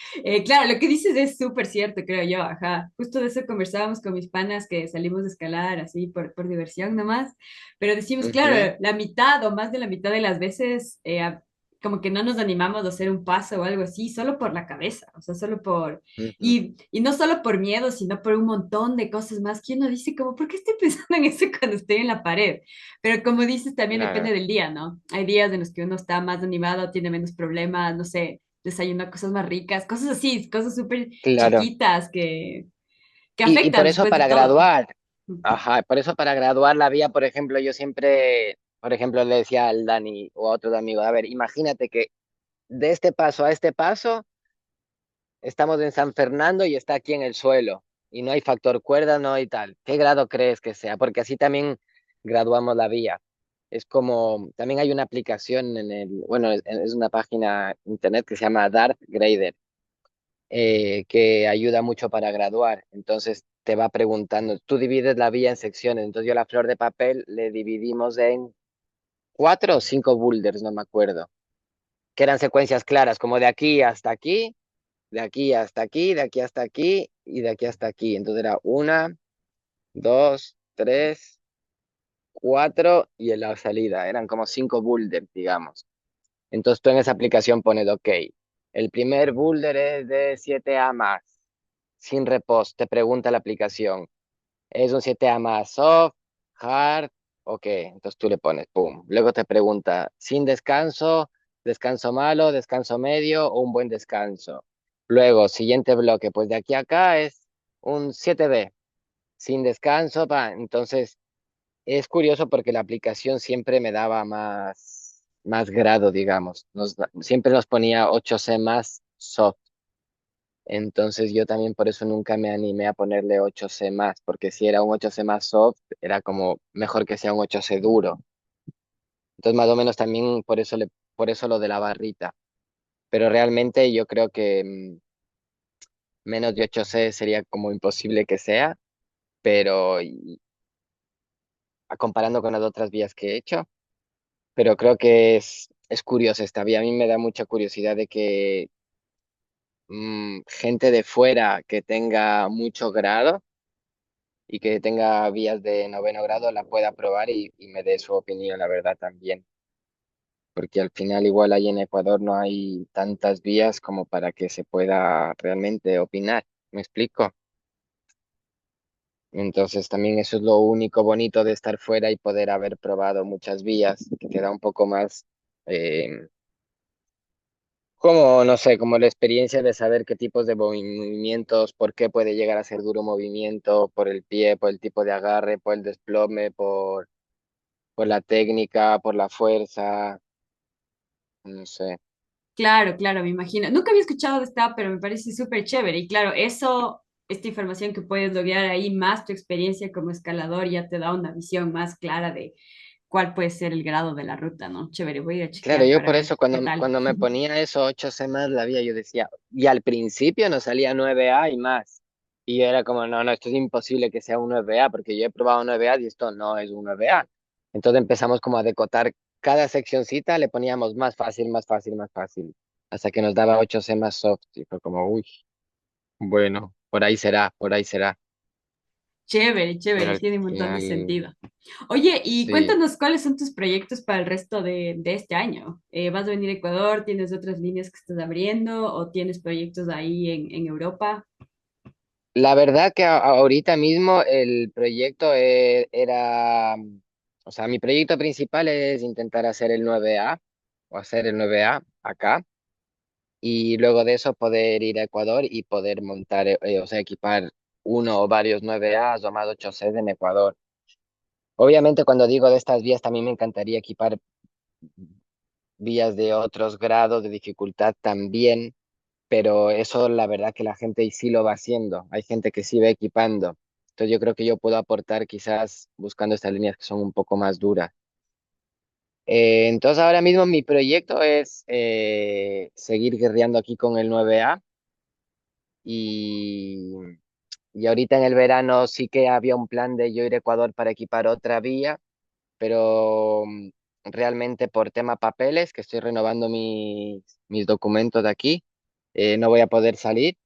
[SPEAKER 1] Claro, lo que dices es súper cierto, creo yo. Ajá. Justo de eso conversábamos con mis panas que salimos a escalar así por diversión nomás. Pero decimos,
[SPEAKER 2] Ujú,
[SPEAKER 1] claro, la mitad o más de la mitad de las veces, como que no nos animamos a hacer un paso o algo así, solo por la cabeza, o sea, solo por.
[SPEAKER 2] ujú.
[SPEAKER 1] Y no solo por miedo, sino por un montón de cosas más que uno dice, como, ¿por qué estoy pensando en eso cuando estoy en la pared? Pero como dices, también depende
[SPEAKER 2] Claro,
[SPEAKER 1] del día, ¿no? Hay días en los que uno está más animado, tiene menos problemas, no sé, desayuna cosas más ricas, cosas así, cosas súper
[SPEAKER 2] claro.
[SPEAKER 1] chiquitas que
[SPEAKER 2] Y por
[SPEAKER 1] afectan
[SPEAKER 2] eso
[SPEAKER 1] después de
[SPEAKER 2] para
[SPEAKER 1] todo.
[SPEAKER 2] graduar, ajá, por eso para graduar la vía, por ejemplo, yo siempre, por ejemplo, le decía al Dani o a otro amigo, a ver, imagínate que de este paso a este paso, estamos en San Fernando y está aquí en el suelo, y no hay factor cuerda, no hay tal. ¿Qué grado crees que sea? Porque así también graduamos la vía. Es como, también hay una aplicación en el, bueno, es una página internet que se llama Dart Grader, que ayuda mucho para graduar. Entonces te va preguntando, tú divides la vía en secciones. Entonces yo la flor de papel le dividimos en 4 o 5 boulders, no me acuerdo, que eran secuencias claras, como de aquí hasta aquí, de aquí hasta aquí, de aquí hasta aquí y de aquí hasta aquí. Entonces era 1, 2, 3, 4 y en la salida. Eran como 5 boulders, digamos. Entonces tú en esa aplicación pones, ok, el primer boulder es de 7A más, sin repost, te pregunta la aplicación. Es un 7A más soft, hard, ok. Entonces tú le pones, pum. Luego te pregunta, sin descanso, descanso malo, descanso medio o un buen descanso. Luego, siguiente bloque, pues de aquí a acá es un 7B, sin descanso, pa. Entonces es curioso porque la aplicación siempre me daba más grado, digamos. Siempre nos ponía 8C más soft. Entonces yo también por eso nunca me animé a ponerle 8C más, porque si era un 8C más soft, era como mejor que sea un 8C duro. Entonces más o menos también por eso lo de la barrita. Pero realmente yo creo que menos de 8C sería como imposible que sea, pero comparando con las otras vías que he hecho, pero creo que es curioso esta vía. A mí me da mucha curiosidad de que gente de fuera que tenga mucho grado y que tenga vías de noveno grado la pueda probar y me dé su opinión, la verdad también, porque al final igual ahí en Ecuador no hay tantas vías como para que se pueda realmente opinar, ¿me explico? Entonces también eso es lo único bonito de estar fuera y poder haber probado muchas vías, que te da un poco más, como, no sé, como la experiencia de saber qué tipos de movimientos, por qué puede llegar a ser duro un movimiento, por el pie, por el tipo de agarre, por el desplome, por la técnica, por la fuerza, no sé.
[SPEAKER 1] Claro, claro, me imagino. Nunca había escuchado de esta, pero me parece súper chévere. Y claro, eso, esta información que puedes lograr ahí, más tu experiencia como escalador, ya te da una visión más clara de cuál puede ser el grado de la ruta, ¿no? Chévere, voy a ir a
[SPEAKER 2] Claro,
[SPEAKER 1] chequear
[SPEAKER 2] yo
[SPEAKER 1] para
[SPEAKER 2] por
[SPEAKER 1] ver
[SPEAKER 2] eso
[SPEAKER 1] qué tal.
[SPEAKER 2] cuando me ponía eso 8 semanas la vida, yo decía, y al principio nos salía 9A y más. Y yo era como, no, no, esto es imposible que sea un 9A, porque yo he probado 9A y esto no es un 9A. Entonces empezamos como a decotar cada seccioncita, le poníamos más fácil, más fácil, más fácil, hasta que nos daba 8C más soft. Y fue como, uy, bueno, por ahí será, por ahí será.
[SPEAKER 1] Chévere,
[SPEAKER 2] pero
[SPEAKER 1] chévere,
[SPEAKER 2] al
[SPEAKER 1] tiene un montón de
[SPEAKER 2] final
[SPEAKER 1] sentido. Oye, y
[SPEAKER 2] sí.
[SPEAKER 1] cuéntanos cuáles son tus proyectos para el resto de este año. ¿Vas a venir a Ecuador? ¿Tienes otras líneas que estás abriendo o tienes proyectos ahí en Europa?
[SPEAKER 2] La verdad que ahorita mismo el proyecto era, o sea, mi proyecto principal es intentar hacer el 9A o hacer el 9A acá y luego de eso poder ir a Ecuador y poder montar, o sea, equipar uno o varios 9As o más 8Cs en Ecuador. Obviamente cuando digo de estas vías también me encantaría equipar vías de otros grados de dificultad también, pero eso la verdad que la gente sí lo va haciendo, hay gente que sí va equipando. Entonces yo creo que yo puedo aportar quizás buscando estas líneas que son un poco más duras. Entonces ahora mismo mi proyecto es seguir guerreando aquí con el 9A y, y ahorita en el verano sí que había un plan de yo ir a Ecuador para equipar otra vía, pero realmente por tema papeles, que estoy renovando mis documentos de aquí, no voy a poder salir.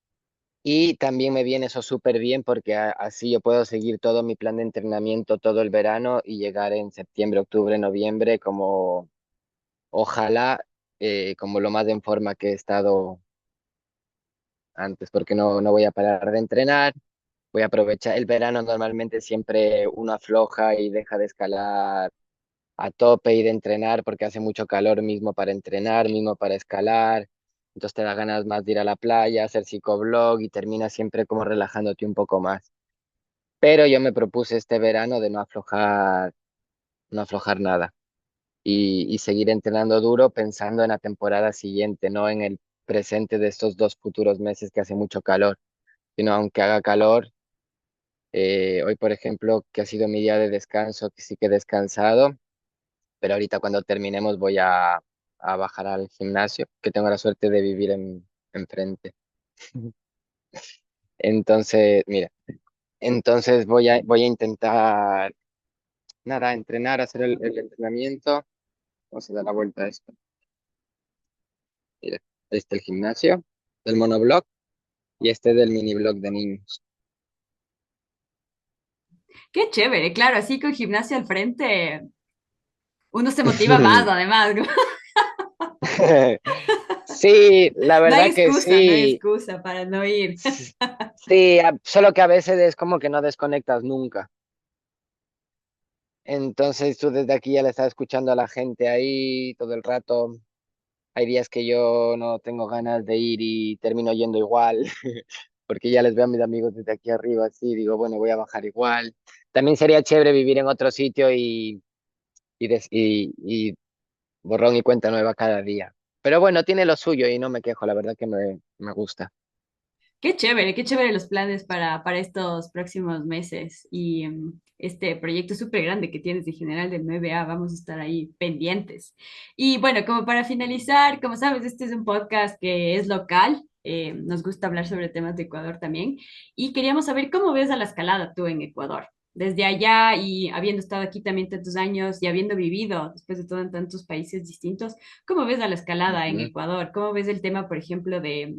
[SPEAKER 2] Y también me viene eso súper bien porque así yo puedo seguir todo mi plan de entrenamiento todo el verano y llegar en septiembre, octubre, noviembre como ojalá como lo más en forma que he estado antes, porque no voy a parar de entrenar, voy a aprovechar el verano, normalmente siempre uno afloja y deja de escalar a tope y de entrenar porque hace mucho calor mismo para entrenar, mismo para escalar. Entonces te da ganas más de ir a la playa, hacer psicoblog y terminas siempre como relajándote un poco más. Pero yo me propuse este verano de no aflojar nada y seguir entrenando duro pensando en la temporada siguiente, no en el presente de estos 2 futuros meses que hace mucho calor, sino aunque haga calor. Hoy, por ejemplo, que ha sido mi día de descanso, que sí que he descansado, pero ahorita cuando terminemos voy a bajar al gimnasio, que tengo la suerte de vivir enfrente. Entonces, mira, entonces voy a intentar, nada, entrenar, hacer el entrenamiento. Vamos a dar la vuelta a esto. Mira, este el gimnasio del monoblog y este del mini blog de niños.
[SPEAKER 1] Qué chévere, claro, así con gimnasia al frente, uno se motiva más, además.
[SPEAKER 2] Sí, la verdad que
[SPEAKER 1] No hay
[SPEAKER 2] sí.
[SPEAKER 1] excusa para no ir.
[SPEAKER 2] Sí, solo que a veces es como que no desconectas nunca. Entonces tú desde aquí ya le estás escuchando a la gente ahí todo el rato. Hay días que yo no tengo ganas de ir y termino yendo igual, porque ya les veo a mis amigos desde aquí arriba, así digo, bueno, voy a bajar igual. También sería chévere vivir en otro sitio y borrón y cuenta nueva cada día. Pero bueno, tiene lo suyo y no me quejo, la verdad que me gusta.
[SPEAKER 1] Qué chévere los planes para estos próximos meses y este proyecto súper grande que tienes de General del 9A, vamos a estar ahí pendientes. Y bueno, como para finalizar, como sabes, este es un podcast que es local, nos gusta hablar sobre temas de Ecuador también y queríamos saber cómo ves a la escalada tú en Ecuador. Desde allá y habiendo estado aquí también tantos años y habiendo vivido después de todo en tantos países distintos, ¿cómo ves a la escalada en
[SPEAKER 2] Ujú.
[SPEAKER 1] Ecuador? ¿Cómo ves el tema, por ejemplo, de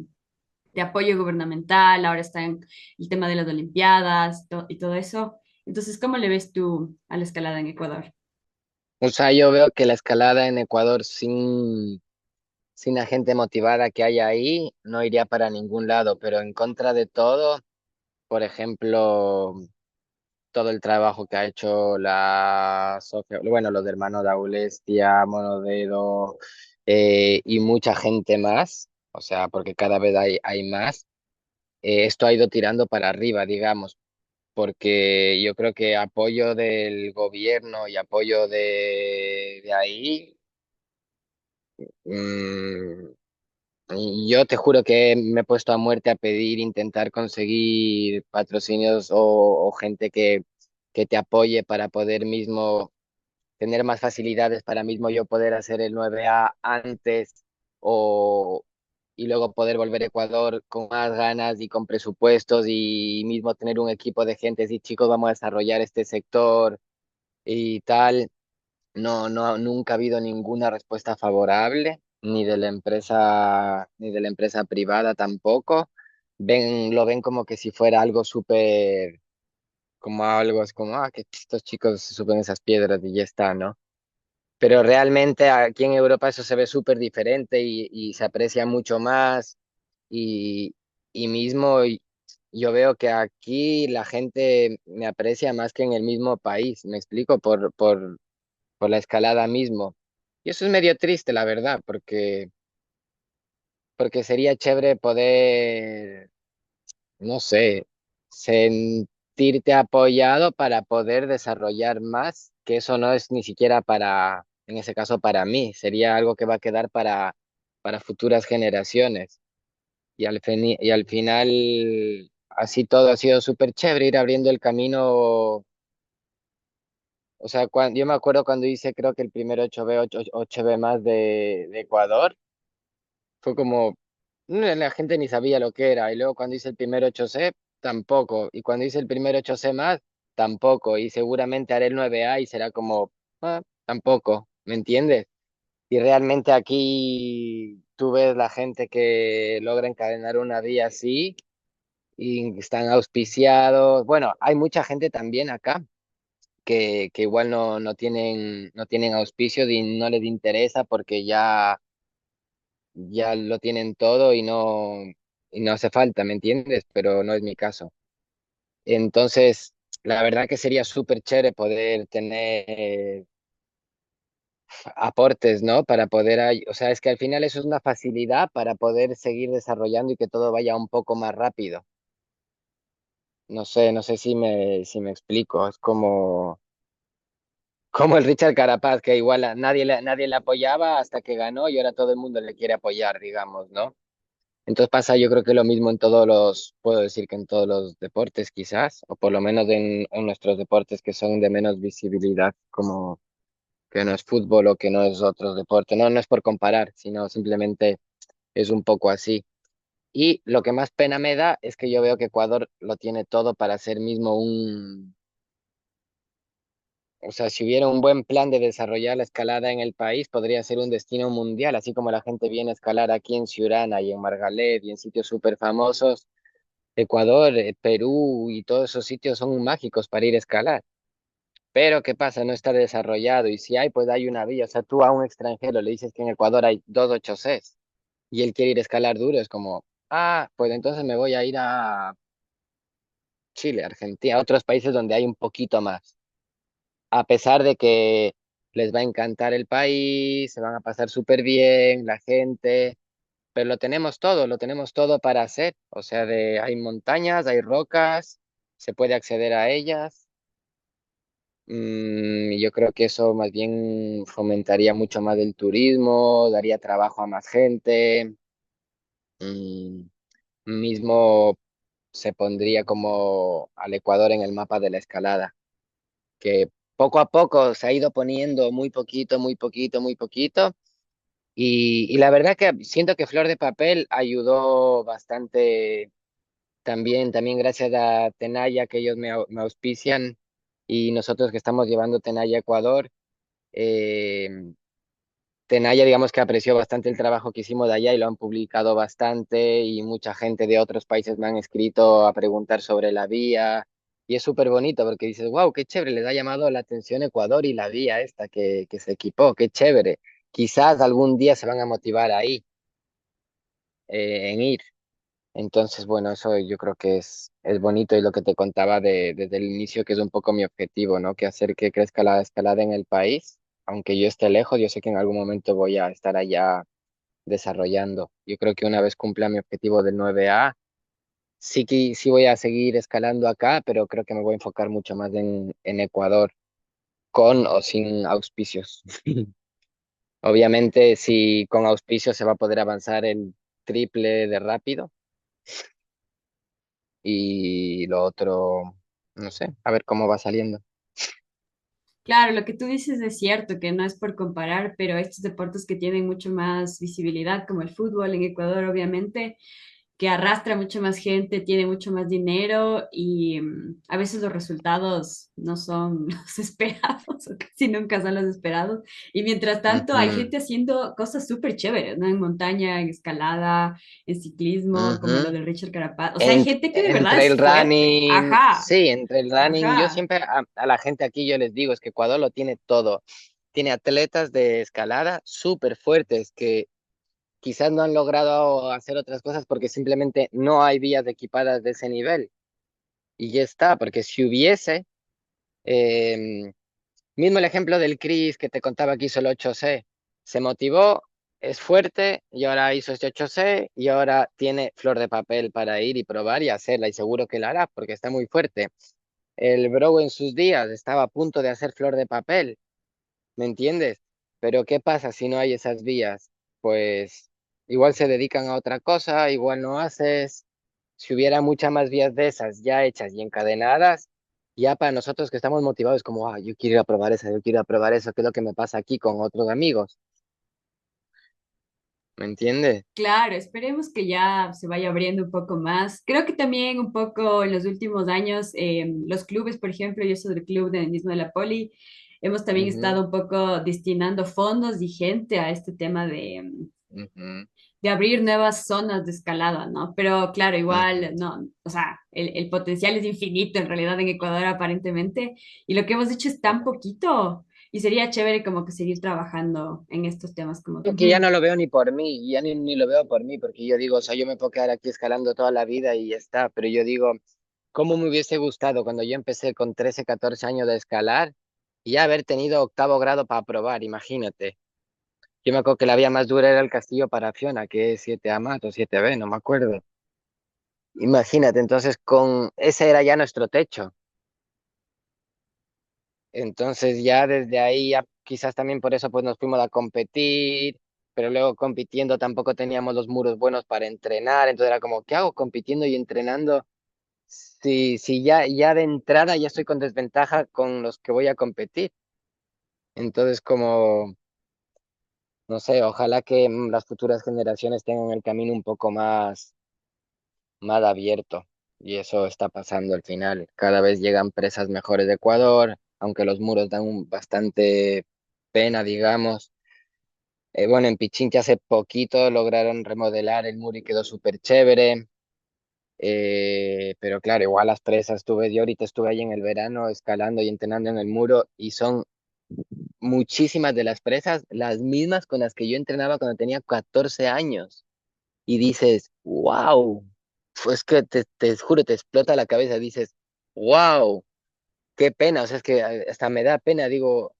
[SPEAKER 1] apoyo gubernamental, ahora está en el tema de las Olimpiadas y todo eso? Entonces, ¿cómo le ves tú a la escalada en Ecuador?
[SPEAKER 2] O sea, yo veo que la escalada en Ecuador sin la gente motivada que hay ahí no iría para ningún lado, pero en contra de todo, por ejemplo, todo el trabajo que ha hecho la Sofía, bueno, los hermanos Daulestia, Monodedo y mucha gente más, o sea, porque cada vez hay más, esto ha ido tirando para arriba, digamos, porque yo creo que apoyo del gobierno y apoyo de ahí, mm, y yo te juro que me he puesto a muerte a pedir, intentar conseguir patrocinios o gente que te apoye para poder mismo tener más facilidades para mismo yo poder hacer el 9A antes o, y luego poder volver a Ecuador con más ganas y con presupuestos y mismo tener un equipo de gente, y chicos, vamos a desarrollar este sector y tal. Nunca ha habido ninguna respuesta favorable, ni de la empresa privada tampoco. Lo ven como que si fuera algo súper como algo, es como, que estos chicos se suben esas piedras y ya está, ¿no? Pero realmente aquí en Europa eso se ve súper diferente y se aprecia mucho más y, y mismo yo veo que aquí la gente me aprecia más que en el mismo país, me explico, por la escalada mismo. Y eso es medio triste, la verdad, porque sería chévere poder, no sé, sentirte apoyado para poder desarrollar más, que eso no es ni siquiera para, en ese caso, para mí, sería algo que va a quedar para futuras generaciones. Y al final, así todo ha sido súper chévere, ir abriendo el camino. O sea, yo me acuerdo cuando hice, creo que el primer 8B, 8B más de Ecuador, fue como, la gente ni sabía lo que era. Y luego cuando hice el primer 8C, tampoco. Y cuando hice el primer 8C más, tampoco. Y seguramente haré el 9A y será como, tampoco. ¿Me entiendes? Y realmente aquí tú ves la gente que logra encadenar una vía así y están auspiciados. Bueno, hay mucha gente también acá que igual no tienen auspicios y no les interesa porque ya lo tienen todo y no hace falta, ¿me entiendes? Pero no es mi caso. Entonces, la verdad que sería súper chévere poder tener aportes, ¿no? Para poder, o sea, es que al final eso es una facilidad para poder seguir desarrollando y que todo vaya un poco más rápido. No sé si me explico. Es como el Richard Carapaz, que igual nadie le apoyaba hasta que ganó y ahora todo el mundo le quiere apoyar, digamos, ¿no? Entonces pasa, yo creo que lo mismo puedo decir que en todos los deportes quizás, o por lo menos en nuestros deportes que son de menos visibilidad, como que no es fútbol o que no es otro deporte. No, no es por comparar, sino simplemente es un poco así. Y lo que más pena me da es que yo veo que Ecuador lo tiene todo para ser mismo o sea, si hubiera un buen plan de desarrollar la escalada en el país, podría ser un destino mundial, así como la gente viene a escalar aquí en Ciurana y en Margalef y en sitios súper famosos. Ecuador, Perú y todos esos sitios son mágicos para ir a escalar. Pero ¿qué pasa? No está desarrollado y si hay, pues hay una vía. O sea, tú a un extranjero le dices que en Ecuador hay 2 8Cs y él quiere ir a escalar duro, es como, pues entonces me voy a ir a Chile, Argentina, a otros países donde hay un poquito más. A pesar de que les va a encantar el país, se van a pasar súper bien, la gente, pero lo tenemos todo para hacer. O sea, hay montañas, hay rocas, se puede acceder a ellas. Yo creo que eso más bien fomentaría mucho más el turismo, daría trabajo a más gente. Mm, Mismo se pondría como al Ecuador en el mapa de la escalada, que poco a poco se ha ido poniendo muy poquito, muy poquito, muy poquito. Y la verdad que siento que Flor de Papel ayudó bastante también gracias a Tenaya, que ellos me auspician, y nosotros que estamos llevando Tenaya a Ecuador. eh, Tenaya, digamos que apreció bastante el trabajo que hicimos de allá y lo han publicado bastante y mucha gente de otros países me han escrito a preguntar sobre la vía y es súper bonito porque dices, wow, qué chévere, les ha llamado la atención Ecuador y la vía esta que se equipó, qué chévere. Quizás algún día se van a motivar ahí, en ir. Entonces, bueno, eso yo creo que es bonito y lo que te contaba desde el inicio, que es un poco mi objetivo, ¿no? Que hacer que crezca la escalada en el país. Aunque yo esté lejos, yo sé que en algún momento voy a estar allá desarrollando. Yo creo que una vez cumpla mi objetivo del 9A, sí que sí voy a seguir escalando acá, pero creo que me voy a enfocar mucho más en Ecuador, con o sin auspicios. Obviamente, si con auspicios se va a poder avanzar el triple de rápido y lo otro, no sé, a ver cómo va saliendo.
[SPEAKER 1] Claro, lo que tú dices es cierto, que no es por comparar, pero estos deportes que tienen mucho más visibilidad, como el fútbol en Ecuador, obviamente, que arrastra mucho más gente, tiene mucho más dinero y a veces los resultados no son los esperados o casi nunca son los esperados. Y mientras tanto hay
[SPEAKER 2] Ujú,
[SPEAKER 1] gente haciendo cosas súper chéveres, ¿no? En montaña, en escalada, en ciclismo, como lo
[SPEAKER 2] ujú.
[SPEAKER 1] de Richard Carapaz. O sea, hay gente que de
[SPEAKER 2] En
[SPEAKER 1] verdad
[SPEAKER 2] trail
[SPEAKER 1] es fuerte.
[SPEAKER 2] running,
[SPEAKER 1] Ajá,
[SPEAKER 2] sí, en trail running, yo
[SPEAKER 1] ajá.
[SPEAKER 2] siempre a la gente aquí yo les digo, es que Ecuador lo tiene todo. Tiene atletas de escalada súper fuertes que quizás no han logrado hacer otras cosas porque simplemente no hay vías equipadas de ese nivel. Y ya está, porque si hubiese, eh, mismo el ejemplo del Chris que te contaba que hizo el 8C, se motivó, es fuerte y ahora hizo este 8C y ahora tiene flor de papel para ir y probar y hacerla y seguro que la hará porque está muy fuerte. El bro en sus días estaba a punto de hacer flor de papel, ¿me entiendes? Pero ¿qué pasa si no hay esas vías? Pues igual se dedican a otra cosa, igual no haces. Si hubiera muchas más vías de esas ya hechas y encadenadas, ya para nosotros que estamos motivados, como, ah, yo quiero ir a probar esa, yo quiero ir a probar eso, que es lo que me pasa aquí con otros amigos, ¿me entiendes?
[SPEAKER 1] Claro, esperemos que ya se vaya abriendo un poco más. Creo que también un poco en los últimos años, los clubes, por ejemplo, yo soy del club de mismo de la Poli, hemos también
[SPEAKER 2] Ujú,
[SPEAKER 1] estado un poco destinando fondos y gente a este tema
[SPEAKER 2] ujú,
[SPEAKER 1] de abrir nuevas zonas de escalada, ¿no? Pero claro, igual,
[SPEAKER 2] ujú.
[SPEAKER 1] no, o sea, el potencial es infinito en realidad en Ecuador aparentemente, y lo que hemos hecho es tan poquito, y sería chévere como que seguir trabajando en estos temas como...
[SPEAKER 2] Yo que ya no lo veo ni por mí, ya ni lo veo por mí, porque yo digo, o sea, yo me puedo quedar aquí escalando toda la vida y ya está, pero yo digo, ¿cómo me hubiese gustado cuando yo empecé con 13 14 años de escalar y ya haber tenido octavo grado para probar, imagínate? Yo me acuerdo que la vía más dura era el Castillo Parafiona, que es 7A más o 7B, no me acuerdo. Imagínate, entonces con ese era ya nuestro techo. Entonces ya desde ahí, ya quizás también por eso pues nos fuimos a competir, pero luego compitiendo tampoco teníamos los muros buenos para entrenar, entonces era como, ¿qué hago compitiendo y entrenando? Si ya de entrada ya estoy con desventaja con los que voy a competir. Entonces como, no sé, ojalá que las futuras generaciones tengan el camino un poco más abierto. Y eso está pasando al final. Cada vez llegan presas mejores de Ecuador, aunque los muros dan bastante pena, digamos. Bueno, en Pichincha hace poquito lograron remodelar el muro y quedó súper chévere. Pero claro, igual las presas, yo ahorita estuve ahí en el verano escalando y entrenando en el muro y son muchísimas de las presas las mismas con las que yo entrenaba cuando tenía 14 años. Y dices, wow, pues que te juro, te explota la cabeza, dices, wow, qué pena, o sea, es que hasta me da pena, digo,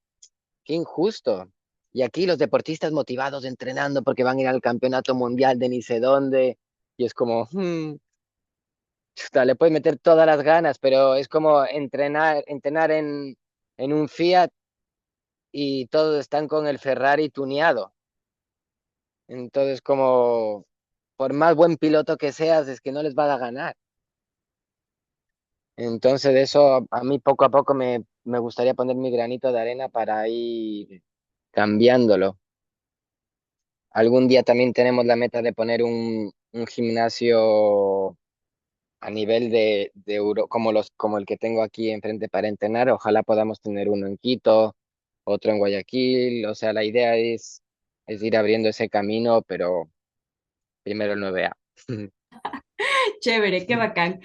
[SPEAKER 2] qué injusto. Y aquí los deportistas motivados entrenando porque van a ir al campeonato mundial de ni sé dónde, y es como, chuta, le puedes meter todas las ganas, pero es como entrenar en un Fiat y todos están con el Ferrari tuneado. Entonces, como, por más buen piloto que seas, es que no les va a ganar. Entonces, eso a mí poco a poco me gustaría poner mi granito de arena para ir cambiándolo. Algún día también tenemos la meta de poner un gimnasio a nivel de Euro, como el que tengo aquí enfrente para entrenar. Ojalá podamos tener uno en Quito, otro en Guayaquil. O sea, la idea es ir abriendo ese camino, pero primero el 9A.
[SPEAKER 1] Chévere, qué bacán.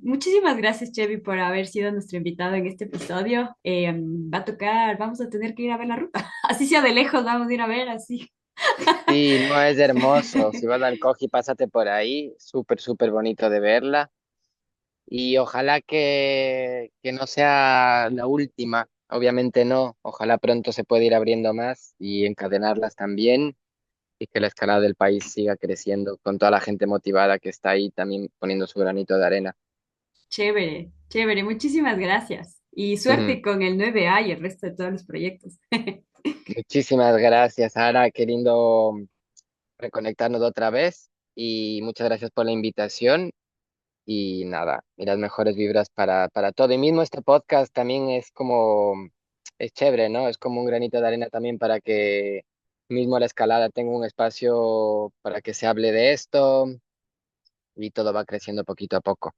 [SPEAKER 1] Muchísimas gracias, Chevy, por haber sido nuestro invitado en este episodio. Va a tocar, vamos a tener que ir a ver la ruta. Así sea de lejos, vamos a ir a ver, así.
[SPEAKER 2] Sí, no es hermoso. Si vas al Coji, pásate por ahí. Súper, súper bonito de verla. Y ojalá que no sea la última. Obviamente no. Ojalá pronto se pueda ir abriendo más y encadenarlas también y que la escalada del país siga creciendo con toda la gente motivada que está ahí también poniendo su granito de arena.
[SPEAKER 1] Chévere, chévere, muchísimas gracias. Y
[SPEAKER 2] Ujú.
[SPEAKER 1] suerte con el 9A y el resto de todos los proyectos.
[SPEAKER 2] Muchísimas gracias, Sara. Qué lindo reconectarnos otra vez y muchas gracias por la invitación. Y nada, y las mejores vibras para todo. Y mismo este podcast también es como, es chévere, ¿no? Es como un granito de arena también para que mismo la escalada tenga un espacio para que se hable de esto y todo va creciendo poquito a poco.